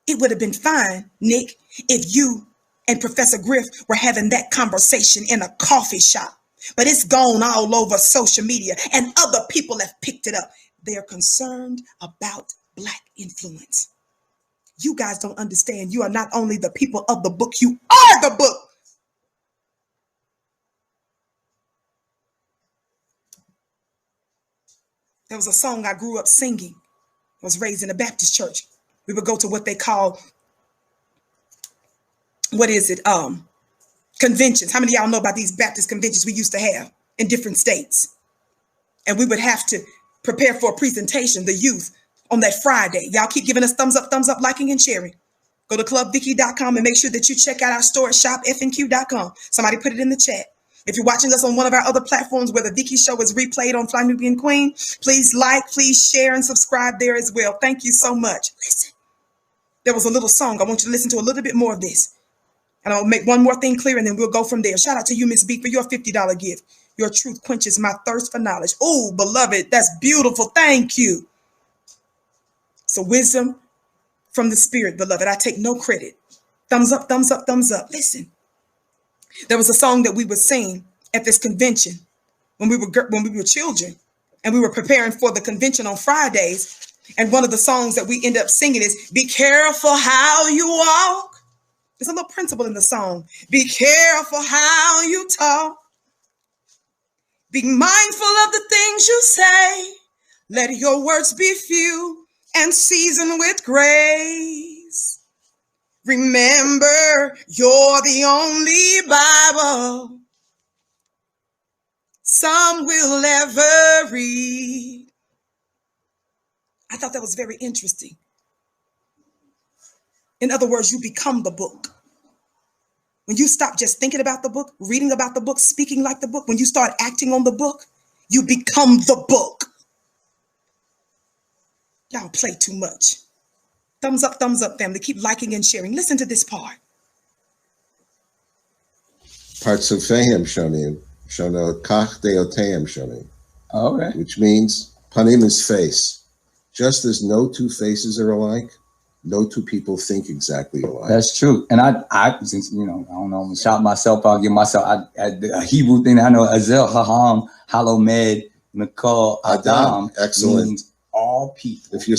It would have been fine, Nick, if you and Professor Griff were having that conversation in a coffee shop. But it's gone all over social media and other people have picked it up. They're concerned about Black influence. You guys don't understand. You are not only the people of the book, you are the book. There was a song I grew up singing. I was raised in a Baptist church. We would go to what they call, conventions. How many of y'all know about these Baptist conventions we used to have in different states? And we would have to prepare for a presentation, the youth, on that Friday. Y'all keep giving us thumbs up, liking, and sharing. Go to clubvicki.com and make sure that you check out our store at shopfnq.com. Somebody put it in the chat. If you're watching us on one of our other platforms where the Vicki Show is replayed on Fly Nubian Queen, please like, please share, and subscribe there as well. Thank you so much. Listen, there was a little song. I want you to listen to a little bit more of this. And I'll make one more thing clear, and then we'll go from there. Shout out to you, Miss B, for your $50 gift. Your truth quenches my thirst for knowledge. Oh, beloved, that's beautiful. Thank you. So wisdom from the Spirit, beloved. I take no credit. Thumbs up, thumbs up, thumbs up. Listen, there was a song that we would sing at this convention when we were children, and we were preparing for the convention on Fridays. And one of the songs that we end up singing is, be careful how you walk. There's a little principle in the song. Be careful how you talk. Be mindful of the things you say. Let your words be few and seasoned with grace. Remember, you're the only Bible some will ever read. I thought that was very interesting. In other words, you become the book. When you stop just thinking about the book, reading about the book, speaking like the book, when you start acting on the book, you become the book. Y'all play too much. Thumbs up, family. Keep liking and sharing. Listen to this part. Partsufehem shonim, shono kach deoteim shonim. Okay. Which means panim is face. Just as no two faces are alike, no two people think exactly alike. That's true. And I since, I don't know, I'm going to shout myself out, give myself a Hebrew thing. I know, Azel, Haham, Halomed, Mikal, Adam. Excellent. Means all people. If you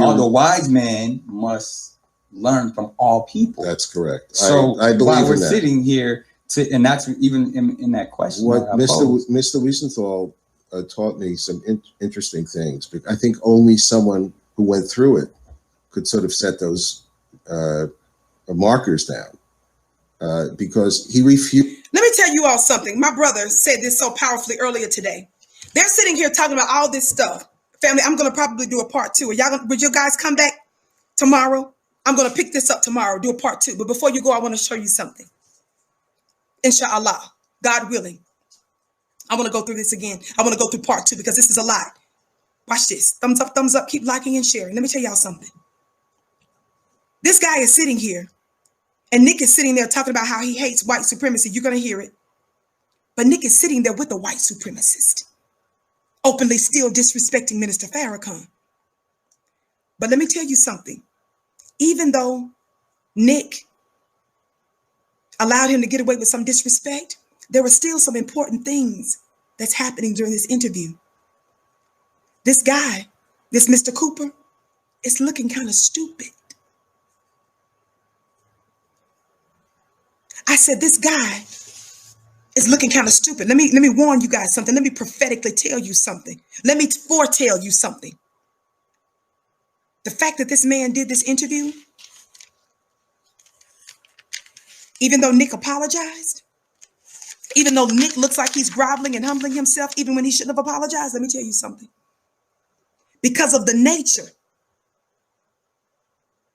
all the wise man must learn from all people. That's correct. So I believe while we're in that. sitting here, and that's even in that question. What Mr. Wiesenthal taught me some interesting things. But I think only someone who went through it could sort of set those markers down, because he refused. Let me tell you all something. My brother said this so powerfully earlier today. They're sitting here talking about all this stuff. Family, I'm going to probably do a part 2. Would you guys come back tomorrow? I'm going to pick this up tomorrow, do a part 2. But before you go, I want to show you something. Inshallah, God willing. I want to go through this again. I want to go through part 2 because this is a lot. Watch this. Thumbs up, keep liking and sharing. Let me tell y'all something. This guy is sitting here, and Nick is sitting there talking about how he hates white supremacy. You're going to hear it. But Nick is sitting there with a white supremacist, openly still disrespecting Minister Farrakhan. But let me tell you something. Even though Nick allowed him to get away with some disrespect, there were still some important things that's happening during this interview. This guy, this Mr. Cooper, is looking kind of stupid. I said, this guy is looking kind of stupid. Let me warn you guys something. Let me prophetically tell you something. Let me foretell you something. The fact that this man did this interview, even though Nick apologized, even though Nick looks like he's groveling and humbling himself, even when he shouldn't have apologized, let me tell you something. Because of the nature,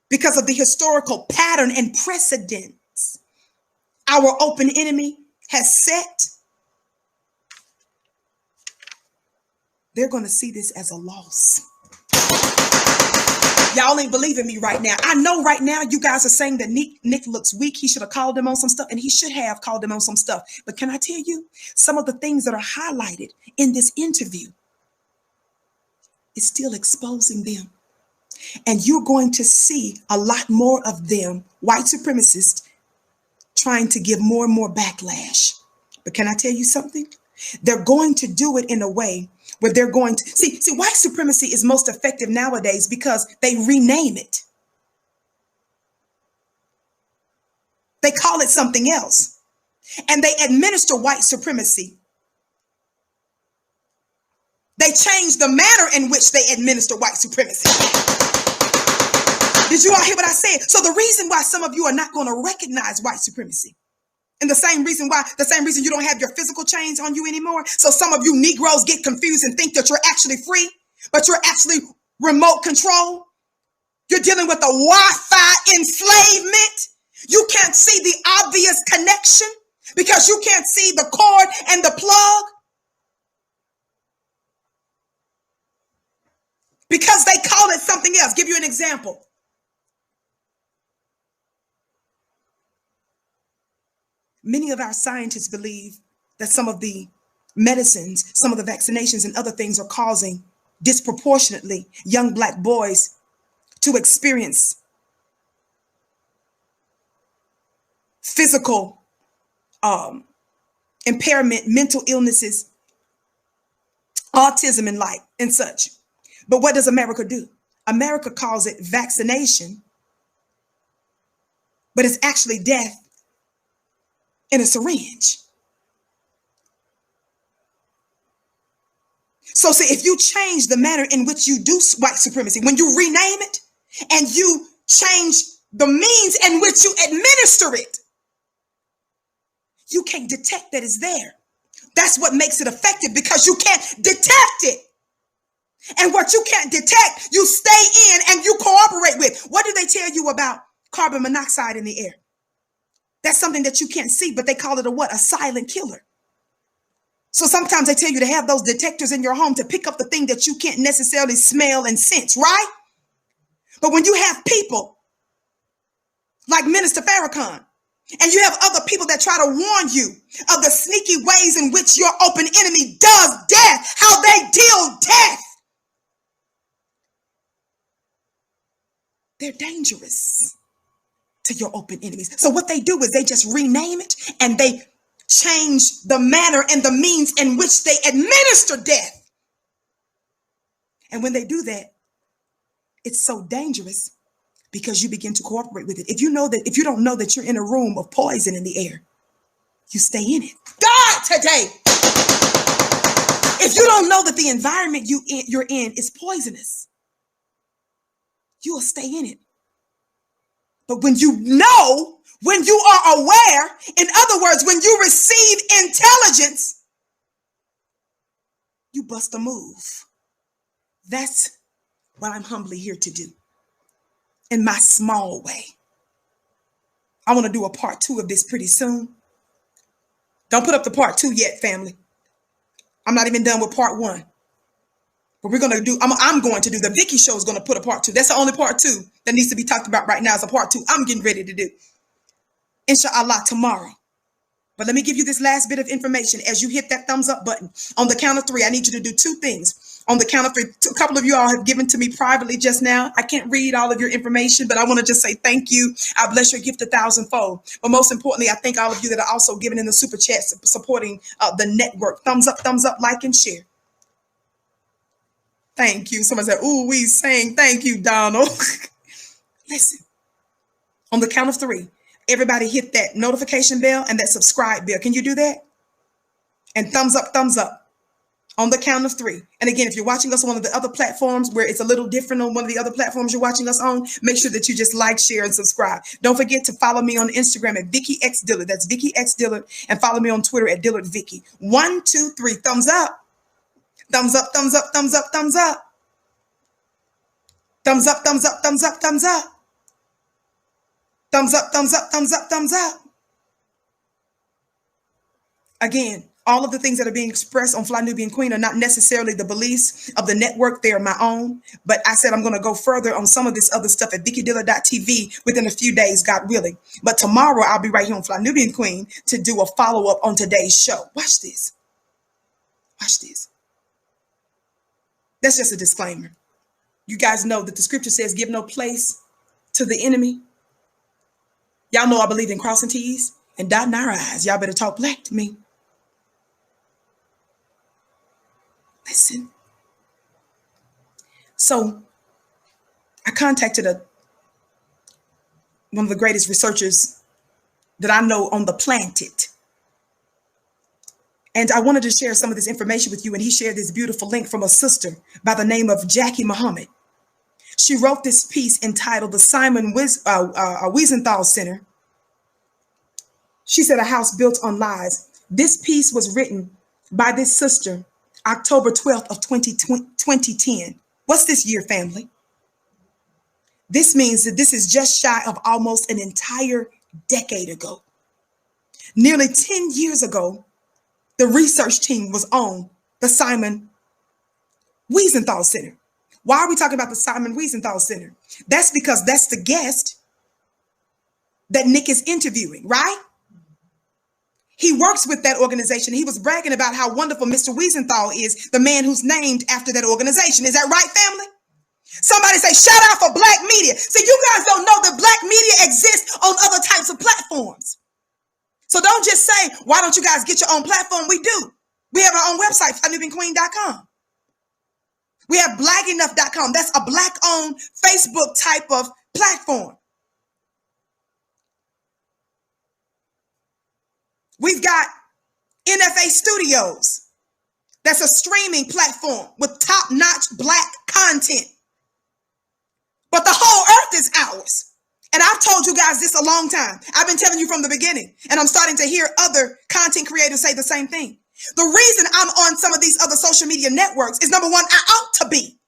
because of the historical pattern and precedents our open enemy has set, they're going to see this as a loss. Y'all ain't believing me right now. I know right now you guys are saying that Nick looks weak. He should have called them on some stuff, and he should have called them on some stuff. But can I tell you, some of the things that are highlighted in this interview is still exposing them. And you're going to see a lot more of them, white supremacists, trying to give more and more backlash. But can I tell you something? They're going to do it in a way where they're going to see white supremacy is most effective nowadays because they rename it. They call it something else. And they administer white supremacy. They change the manner in which they administer white supremacy. Did you all hear what I said? So the reason why some of you are not going to recognize white supremacy, and the same reason you don't have your physical chains on you anymore. So some of you Negroes get confused and think that you're actually free, but you're actually remote control. You're dealing with a Wi-Fi enslavement. You can't see the obvious connection because you can't see the cord and the plug. Because they call it something else. Give you an example. Many of our scientists believe that some of the medicines, some of the vaccinations and other things are causing disproportionately young Black boys to experience physical impairment, mental illnesses, autism and such. But what does America do? America calls it vaccination, but it's actually death in a syringe. So see, if you change the manner in which you do white supremacy, when you rename it and you change the means in which you administer it, you can't detect that it's there. That's what makes it effective, because you can't detect it. And what you can't detect, you stay in and you cooperate with. What do they tell you about carbon monoxide in the air? That's something that you can't see, but they call it a silent killer. So sometimes they tell you to have those detectors in your home to pick up the thing that you can't necessarily smell and sense, right? But when you have people like Minister Farrakhan, and you have other people that try to warn you of the sneaky ways in which your open enemy does death, how they deal death, they're dangerous to your open enemies. So what they do is they just rename it and they change the manner and the means in which they administer death. And when they do that, it's so dangerous because you begin to cooperate with it. If you don't know that you're in a room of poison in the air, you stay in it. God, today. If you don't know that the environment you're in is poisonous, you will stay in it. But when you know, when you are aware, in other words, when you receive intelligence, you bust a move. That's what I'm humbly here to do in my small way. I want to do a part 2 of this pretty soon. Don't put up the part 2 yet, family. I'm not even done with part 1. But we're going to do, I'm going to do, the Vicki show is going to put a part 2. That's the only part 2 that needs to be talked about right now is a part 2. I'm getting ready to do, inshallah, tomorrow. But let me give you this last bit of information. As you hit that thumbs up button, on the count of 3, I need you to do 2 things. On the count of 3, a couple of you all have given to me privately just now. I can't read all of your information, but I want to just say thank you. I bless your gift 1,000-fold. But most importantly, I thank all of you that are also giving in the super chat, supporting the network. Thumbs up, like, and share. Thank you. Somebody said, ooh, we saying thank you, Donald. Listen, on the count of 3, everybody hit that notification bell and that subscribe bell. Can you do that? And thumbs up, thumbs up. On the count of 3. And again, if you're watching us on one of the other platforms where it's a little different on one of the other platforms you're watching us on, make sure that you just like, share, and subscribe. Don't forget to follow me on Instagram at Vicki X Dillard. That's Vicki X Dillard. And follow me on Twitter at Dillard Vicki. 1, 2, 3. Thumbs up. Thumbs up, thumbs up, thumbs up, thumbs up. Thumbs up, thumbs up, thumbs up, thumbs up. Thumbs up, thumbs up, thumbs up, thumbs up. Again, all of the things that are being expressed on Fly Nubian Queen are not necessarily the beliefs of the network. They are my own. But I said I'm going to go further on some of this other stuff at VickiDillard.tv within a few days, God willing. But tomorrow I'll be right here on Fly Nubian Queen to do a follow-up on today's show. Watch this. Watch this. That's just a disclaimer. You guys know that the scripture says give no place to the enemy. Y'all know I believe in crossing T's and dotting our I's. Y'all better talk black to me. Listen. So I contacted one of the greatest researchers that I know on the planet. And I wanted to share some of this information with you. And he shared this beautiful link from a sister by the name of Jackie Muhammad. She wrote this piece entitled The Simon Wiesenthal Center. She said, a house built on lies. This piece was written by this sister October 12th of 2010. What's this year, family? This means that this is just shy of almost an entire decade ago. Nearly 10 years ago, the research team was on the Simon Wiesenthal Center. Why are we talking about the Simon Wiesenthal Center? That's because that's the guest that Nick is interviewing, right? He works with that organization. He was bragging about how wonderful Mr. Wiesenthal is, the man who's named after that organization. Is that right, family? Somebody say, shout out for black media. See, you guys don't know that black media exists on other types of platforms. So don't just say, why don't you guys get your own platform? We do. We have our own website, FlyNubianQueen.com. We have blackenough.com. That's a black-owned Facebook type of platform. We've got NFA Studios. That's a streaming platform with top-notch black content. But the whole earth is ours. And I've told you guys this a long time. I've been telling you from the beginning. And I'm starting to hear other content creators say the same thing. The reason I'm on some of these other social media networks is, number one, I ought to be.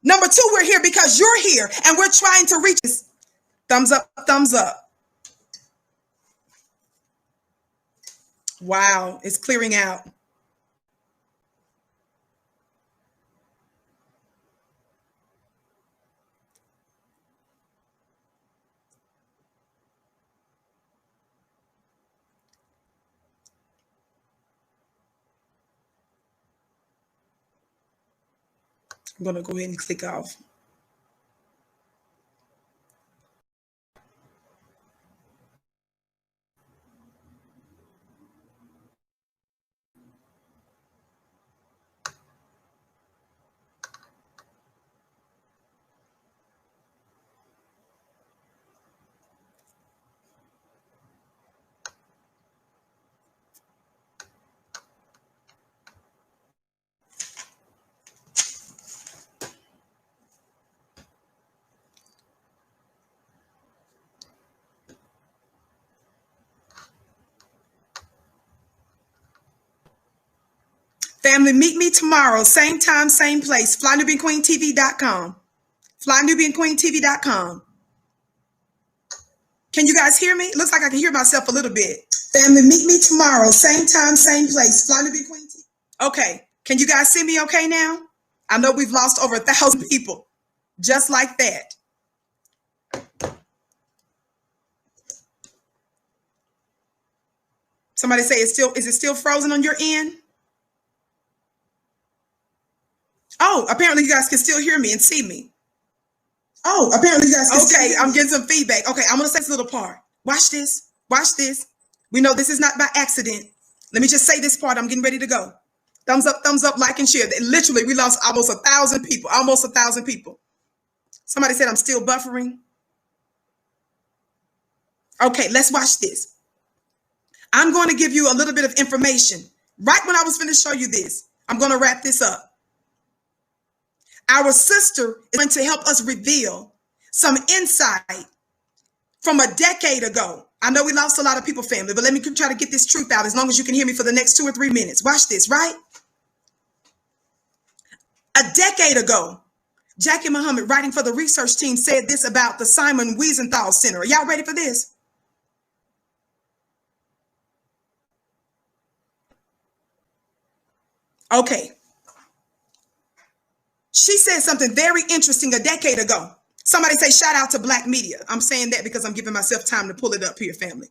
Number two, we're here because you're here and we're trying to reach this. Thumbs up, thumbs up. Wow, it's clearing out. I'm going to go ahead and click off. Family, meet me tomorrow, same time, same place, FlyNubianQueenTV.com. FlyNubianQueenTV.com. Can you guys hear me? Looks like I can hear myself a little bit. Family, meet me tomorrow, same time, same place, FlyNubianQueenTV. Okay, can you guys see me okay now? I know we've lost over 1,000 people, just like that. Somebody say, is it still frozen on your end? Oh, apparently you guys can still hear me and see me. Oh, apparently you guys can still hear me. I'm getting some feedback. Okay, I'm going to say this little part. Watch this. Watch this. We know this is not by accident. Let me just say this part. I'm getting ready to go. Thumbs up, like, and share. Literally, we lost almost 1,000 people. Almost 1,000 people. Somebody said I'm still buffering. Okay, let's watch this. I'm going to give you a little bit of information Right when I was going to show you this, I'm going to wrap this up. Our sister is going to help us reveal some insight from a decade ago. I know we lost a lot of people, family, but let me try to get this truth out as long as you can hear me for the next 2 or 3 minutes. Watch this, right? A decade ago, Jackie Muhammad, writing for the research team, said this about the Simon Wiesenthal Center. Are y'all ready for this? Okay. She said something very interesting a decade ago. Somebody say shout out to Black media. I'm saying that because I'm giving myself time to pull it up here, family.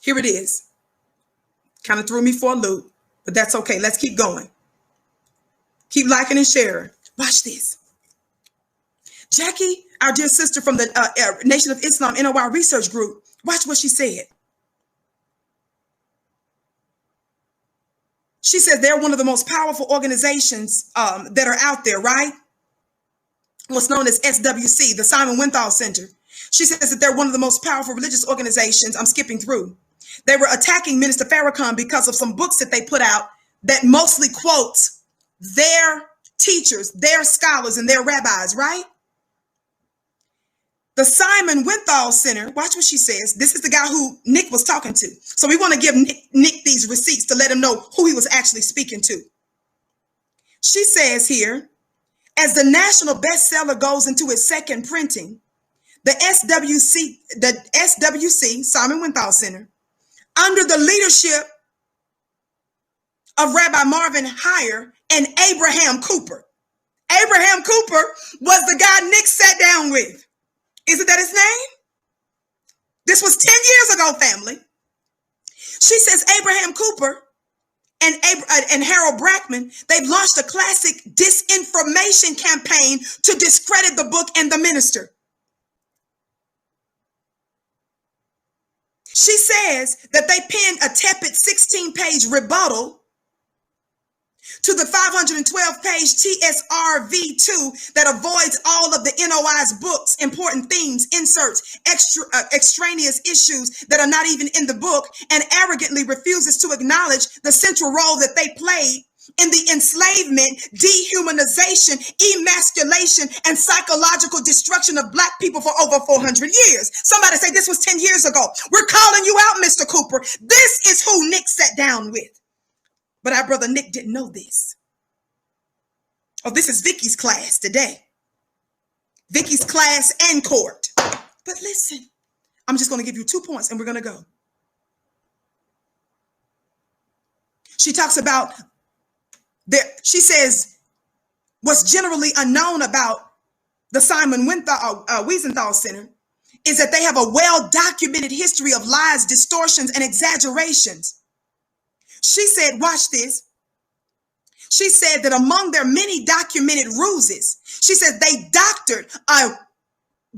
Here it is. Kind of threw me for a loop, but that's okay. Let's keep going. Keep liking and sharing. Watch this. Jackie, our dear sister from the Nation of Islam NOI research group, watch what she said. She says they're one of the most powerful organizations that are out there, right? What's known as SWC, the Simon Wiesenthal Center. She says that they're one of the most powerful religious organizations. I'm skipping through. They were attacking Minister Farrakhan because of some books that they put out that mostly quotes their teachers, their scholars, and their rabbis, right? The Simon Wiesenthal Center, watch what she says. This is the guy who Nick was talking to. So we want to give Nick these receipts to let him know who he was actually speaking to. She says here, as the national bestseller goes into its second printing, the SWC, Simon Wiesenthal Center, under the leadership of Rabbi Marvin Heyer and Abraham Cooper. Abraham Cooper was the guy Nick sat down with. Isn't that his name? This was 10 years ago, family. She says Abraham Cooper and Harold Brackman, they've launched a classic disinformation campaign to discredit the book and the minister. She says that they penned a tepid 16-page rebuttal to the 512-page TSRV2 that avoids all of the NOI's books, important themes, inserts, extraneous issues that are not even in the book, and arrogantly refuses to acknowledge the central role that they played in the enslavement, dehumanization, emasculation, and psychological destruction of Black people for over 400 years. Somebody say this was 10 years ago. We're calling you out, Mr. Cooper. This is who Nick sat down with. But our brother Nick didn't know this. Oh, this is Vicki's class today. Vicki's class and court. But listen, I'm just going to give you 2 points and we're going to go. She talks about, she says, what's generally unknown about the Simon Wiesenthal Center is that they have a well-documented history of lies, distortions, and exaggerations. She said, watch this. She said that among their many documented ruses, she said they doctored a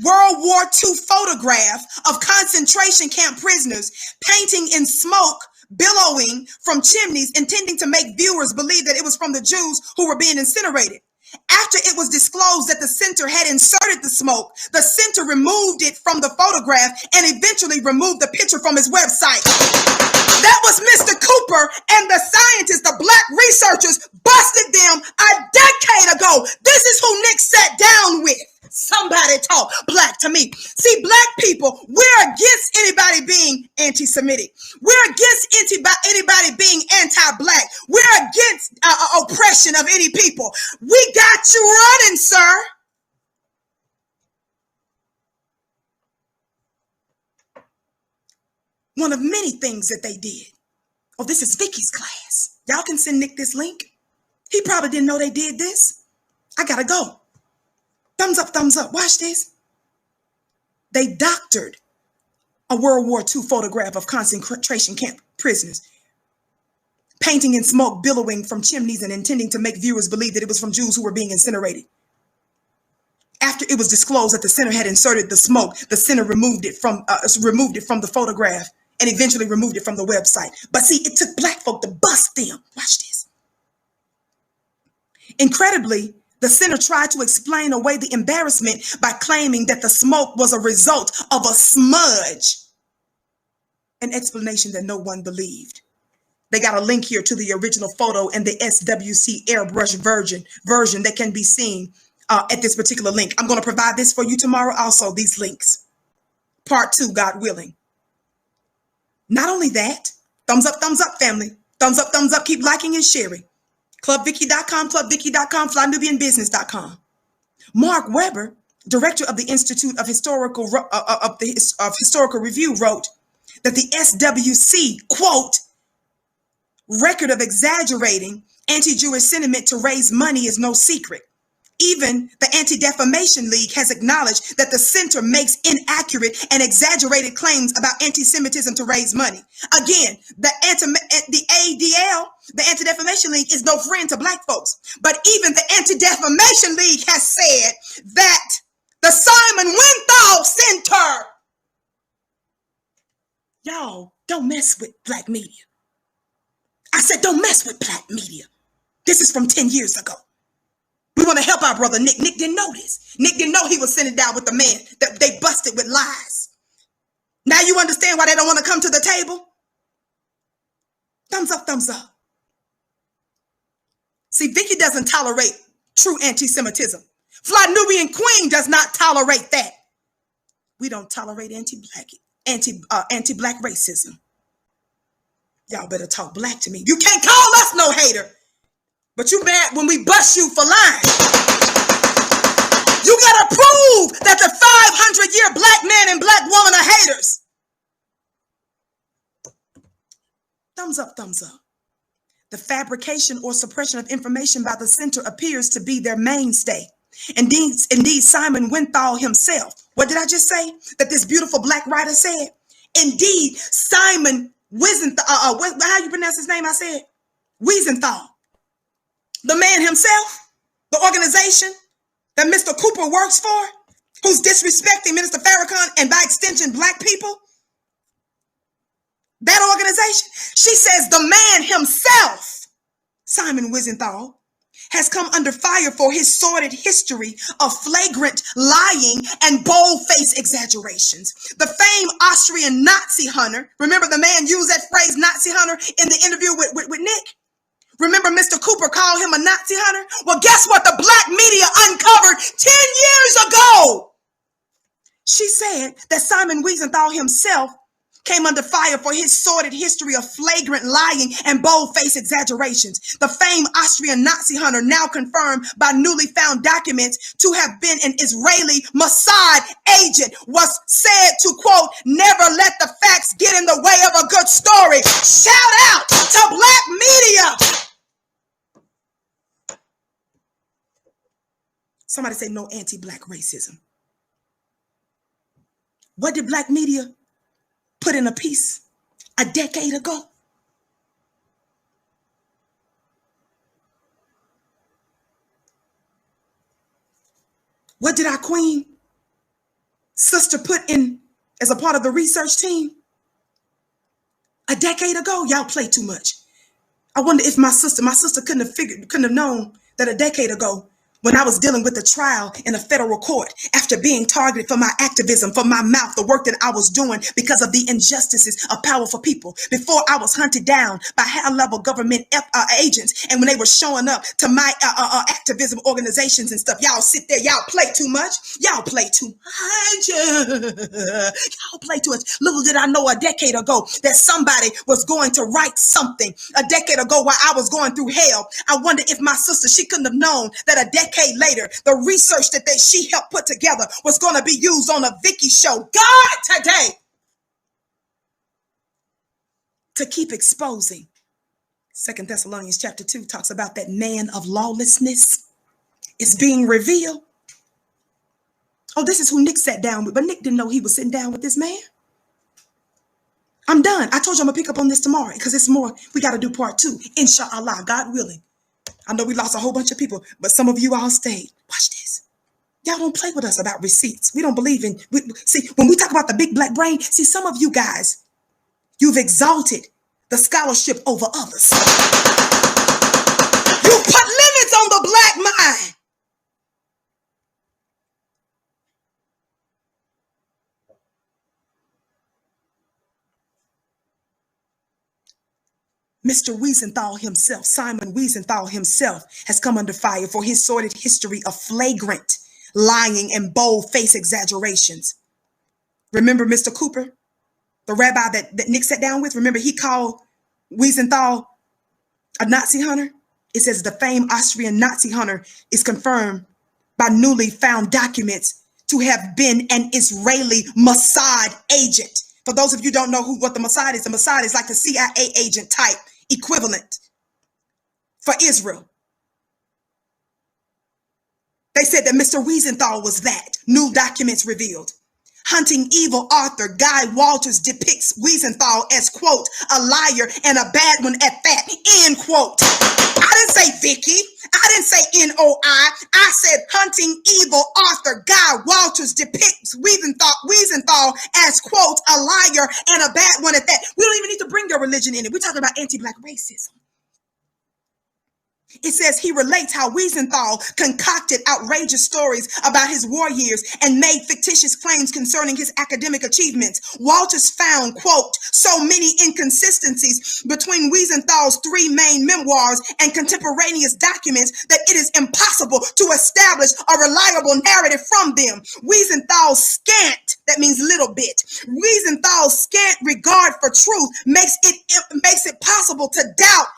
World War II photograph of concentration camp prisoners painting in smoke, billowing from chimneys, intending to make viewers believe that it was from the Jews who were being incinerated. After it was disclosed that the center had inserted the smoke, the center removed it from the photograph and eventually removed the picture from its website. That was Mr. Cooper and the scientists, the Black researchers, busted them a decade ago. This is who Nick sat down with. Somebody talk Black to me. See, Black people, we're against anybody being anti-Semitic. We're against anybody being anti-Black. We're against oppression of any people. We got you running, sir. One of many things that they did. Oh, this is Vicki's class. Y'all can send Nick this link. He probably didn't know they did this. I gotta go. Thumbs up, thumbs up. Watch this. They doctored a World War II photograph of concentration camp prisoners, painting in smoke, billowing from chimneys and intending to make viewers believe that it was from Jews who were being incinerated. After it was disclosed that the center had inserted the smoke, the center removed it from the photograph and eventually removed it from the website. But see, it took Black folk to bust them. Watch this. Incredibly, the center tried to explain away the embarrassment by claiming that the smoke was a result of a smudge an explanation that no one believed. They got a link here to the original photo and the SWC airbrush version that can be seen at this particular link. I'm going to provide this for you tomorrow also, these links. Part 2, God willing. Not only that, thumbs up, family. Thumbs up, keep liking and sharing. ClubVicki.com, FlyNubianBusiness.com. Mark Weber, director of the Institute of Historical Review, wrote that the SWC, quote, record of exaggerating anti-Jewish sentiment to raise money is no secret. Even the Anti-Defamation League has acknowledged that the center makes inaccurate and exaggerated claims about anti-Semitism to raise money. Again, the ADL, the Anti-Defamation League, is no friend to Black folks. But even the Anti-Defamation League has said that the Simon Wiesenthal Center, y'all, don't mess with Black media. I said, don't mess with Black media. This is from 10 years ago. We want to help our brother Nick. Nick didn't know this. Nick didn't know he was sitting down with the man that they busted with lies. Now you understand why they don't want to come to the table? Thumbs up, thumbs up. See, Vicki doesn't tolerate true anti-Semitism. Fly Nubian Queen does not tolerate that. We don't tolerate anti-Black racism. Y'all better talk Black to me. You can't call us no hater. But you mad when we bust you for lying. You gotta prove that the 500-year Black man and Black woman are haters. Thumbs up, thumbs up. The fabrication or suppression of information by the center appears to be their mainstay. Indeed, Simon Wiesenthal himself. What did I just say? That this beautiful Black writer said? Indeed, Simon Wiesenthal. How you pronounce his name? I said Wiesenthal. The man himself, the organization that Mr. Cooper works for, who's disrespecting Minister Farrakhan and by extension Black people, that organization, she says the man himself, Simon Wiesenthal, has come under fire for his sordid history of flagrant lying and bold-faced exaggerations. The famed Austrian Nazi hunter, remember the man used that phrase Nazi hunter in the interview with Nick? Remember Mr. Cooper called him a Nazi hunter? Well, guess what the Black media uncovered 10 years ago? She said that Simon Wiesenthal himself came under fire for his sordid history of flagrant lying and bold-faced exaggerations. The famed Austrian Nazi hunter, now confirmed by newly found documents to have been an Israeli Mossad agent, was said to, quote, never let the facts get in the way of a good story. Shout out to Black media. Somebody say no anti-Black racism. What did Black media put in a piece a decade ago? What did our queen sister put in as a part of the research team a decade ago? Y'all play too much. I wonder if my sister couldn't have known that a decade ago, when I was dealing with a trial in a federal court after being targeted for my activism, for my mouth, the work that I was doing because of the injustices of powerful people, before I was hunted down by high-level government agents, and when they were showing up to my activism organizations and stuff, y'all sit there, y'all play too much. Y'all play too much. Y'all play too much. Little did I know a decade ago that somebody was going to write something. A decade ago while I was going through hell, I wonder if my sister, she couldn't have known that a decade later, the research that she helped put together was going to be used on a Vicki show. God, today, to keep exposing. 2 Thessalonians chapter 2 talks about that man of lawlessness is being revealed. Oh, this is who Nick sat down with, but Nick didn't know he was sitting down with this man. I'm done. I told you I'm going to pick up on this tomorrow because it's more. We got to do part 2. Inshallah, God willing. I know we lost a whole bunch of people, but some of you all stayed. Watch this. Y'all don't play with us about receipts. We don't believe in, see, when we talk about the big Black brain, see, some of you guys, you've exalted the scholarship over others. You put limits on the Black mind. Mr. Wiesenthal himself, Simon Wiesenthal himself, has come under fire for his sordid history of flagrant lying and bold-faced exaggerations. Remember Mr. Cooper, the rabbi that Nick sat down with? Remember he called Wiesenthal a Nazi hunter? It says the famed Austrian Nazi hunter is confirmed by newly found documents to have been an Israeli Mossad agent. For those of you who don't know what the Mossad is like the CIA agent type equivalent for Israel. They said that Mr. Wiesenthal was that. New documents revealed. Hunting Evil author Guy Walters depicts Wiesenthal as, quote, a liar and a bad one at that, end quote. I didn't say Vicki. I didn't say N-O-I. I said Hunting Evil author Guy Walters depicts Wiesenthal as, quote, a liar and a bad one at that. We don't even need to bring your religion in it. We're talking about anti-Black racism. It says he relates how Wiesenthal concocted outrageous stories about his war years and made fictitious claims concerning his academic achievements. Walters found, quote, so many inconsistencies between Wiesenthal's three main memoirs and contemporaneous documents that it is impossible to establish a reliable narrative from them. Wiesenthal's scant, that means little bit, Wiesenthal's scant regard for truth makes it possible to doubt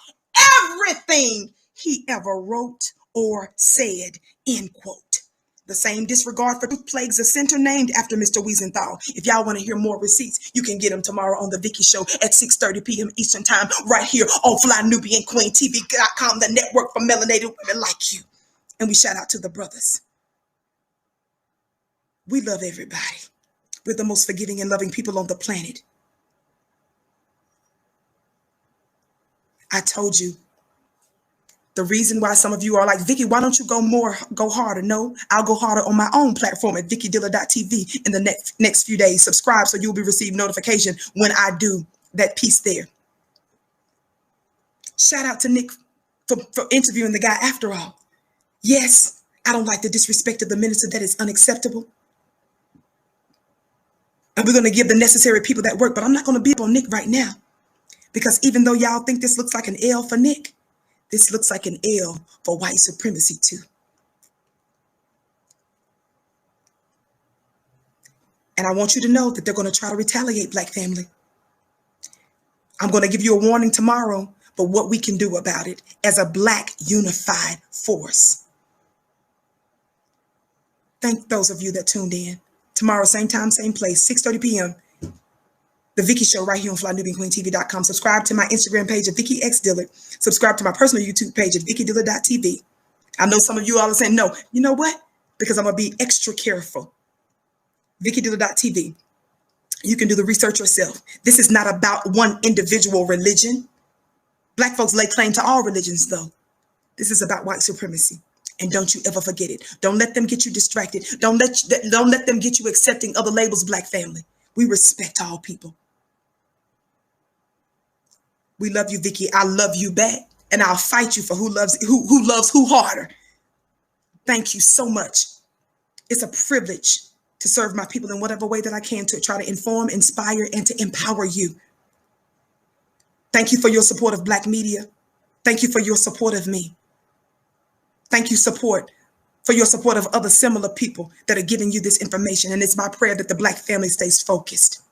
everything he ever wrote or said, end quote. The same disregard for truth plagues a center named after Mr. Wiesenthal. If y'all want to hear more receipts, you can get them tomorrow on the Vicki Show at 6:30 p.m. Eastern Time, right here on FlyNubianQueenTV.com, the network for melanated women like you. And we shout out to the brothers. We love everybody. We're the most forgiving and loving people on the planet. I told you. The reason why some of you are like, Vicki, why don't you go harder? No, I'll go harder on my own platform at VickiDillard.tv in the next few days. Subscribe so you'll be receiving notification when I do that piece there. Shout out to Nick for interviewing the guy after all. Yes, I don't like the disrespect of the minister. That is unacceptable. And we're going to give the necessary people that work, but I'm not going to beat on Nick right now. Because even though y'all think this looks like an L for Nick, this looks like an L for white supremacy too. And I want you to know that they're going to try to retaliate, Black family. I'm going to give you a warning tomorrow for what we can do about it as a Black unified force. Thank those of you that tuned in. Tomorrow, same time, same place, 6:30 p.m. The Vicki Show right here on FlyNubianQueenTV.com. Subscribe to my Instagram page at Vicki X Dillard. Subscribe to my personal YouTube page at VickiDillard.tv. I know some of you all are saying, no, you know what? Because I'm going to be extra careful. VickiDillard.tv. You can do the research yourself. This is not about one individual religion. Black folks lay claim to all religions, though. This is about white supremacy. And don't you ever forget it. Don't let them get you distracted. Don't let them get you accepting other labels, Black family. We respect all people. We love you, Vicki. I love you back. And I'll fight you for who loves who harder. Thank you so much. It's a privilege to serve my people in whatever way that I can to try to inform, inspire, and to empower you. Thank you for your support of Black media. Thank you for your support of me. Thank you for your support of other similar people that are giving you this information. And it's my prayer that the Black family stays focused.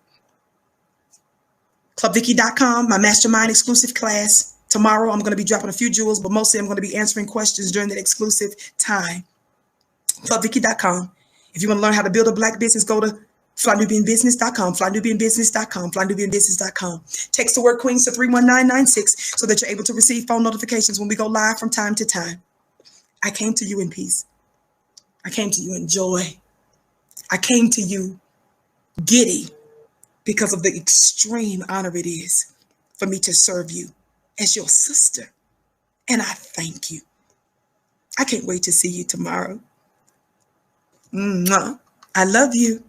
ClubVicki.com, my mastermind exclusive class. Tomorrow, I'm going to be dropping a few jewels, but mostly I'm going to be answering questions during that exclusive time. ClubVicki.com. If you want to learn how to build a Black business, go to FlyNubianBusiness.com, FlyNubianBusiness.com, FlyNubianBusiness.com. Text the word Queens to 31996 so that you're able to receive phone notifications when we go live from time to time. I came to you in peace. I came to you in joy. I came to you giddy because of the extreme honor it is for me to serve you as your sister. And I thank you. I can't wait to see you tomorrow. I love you.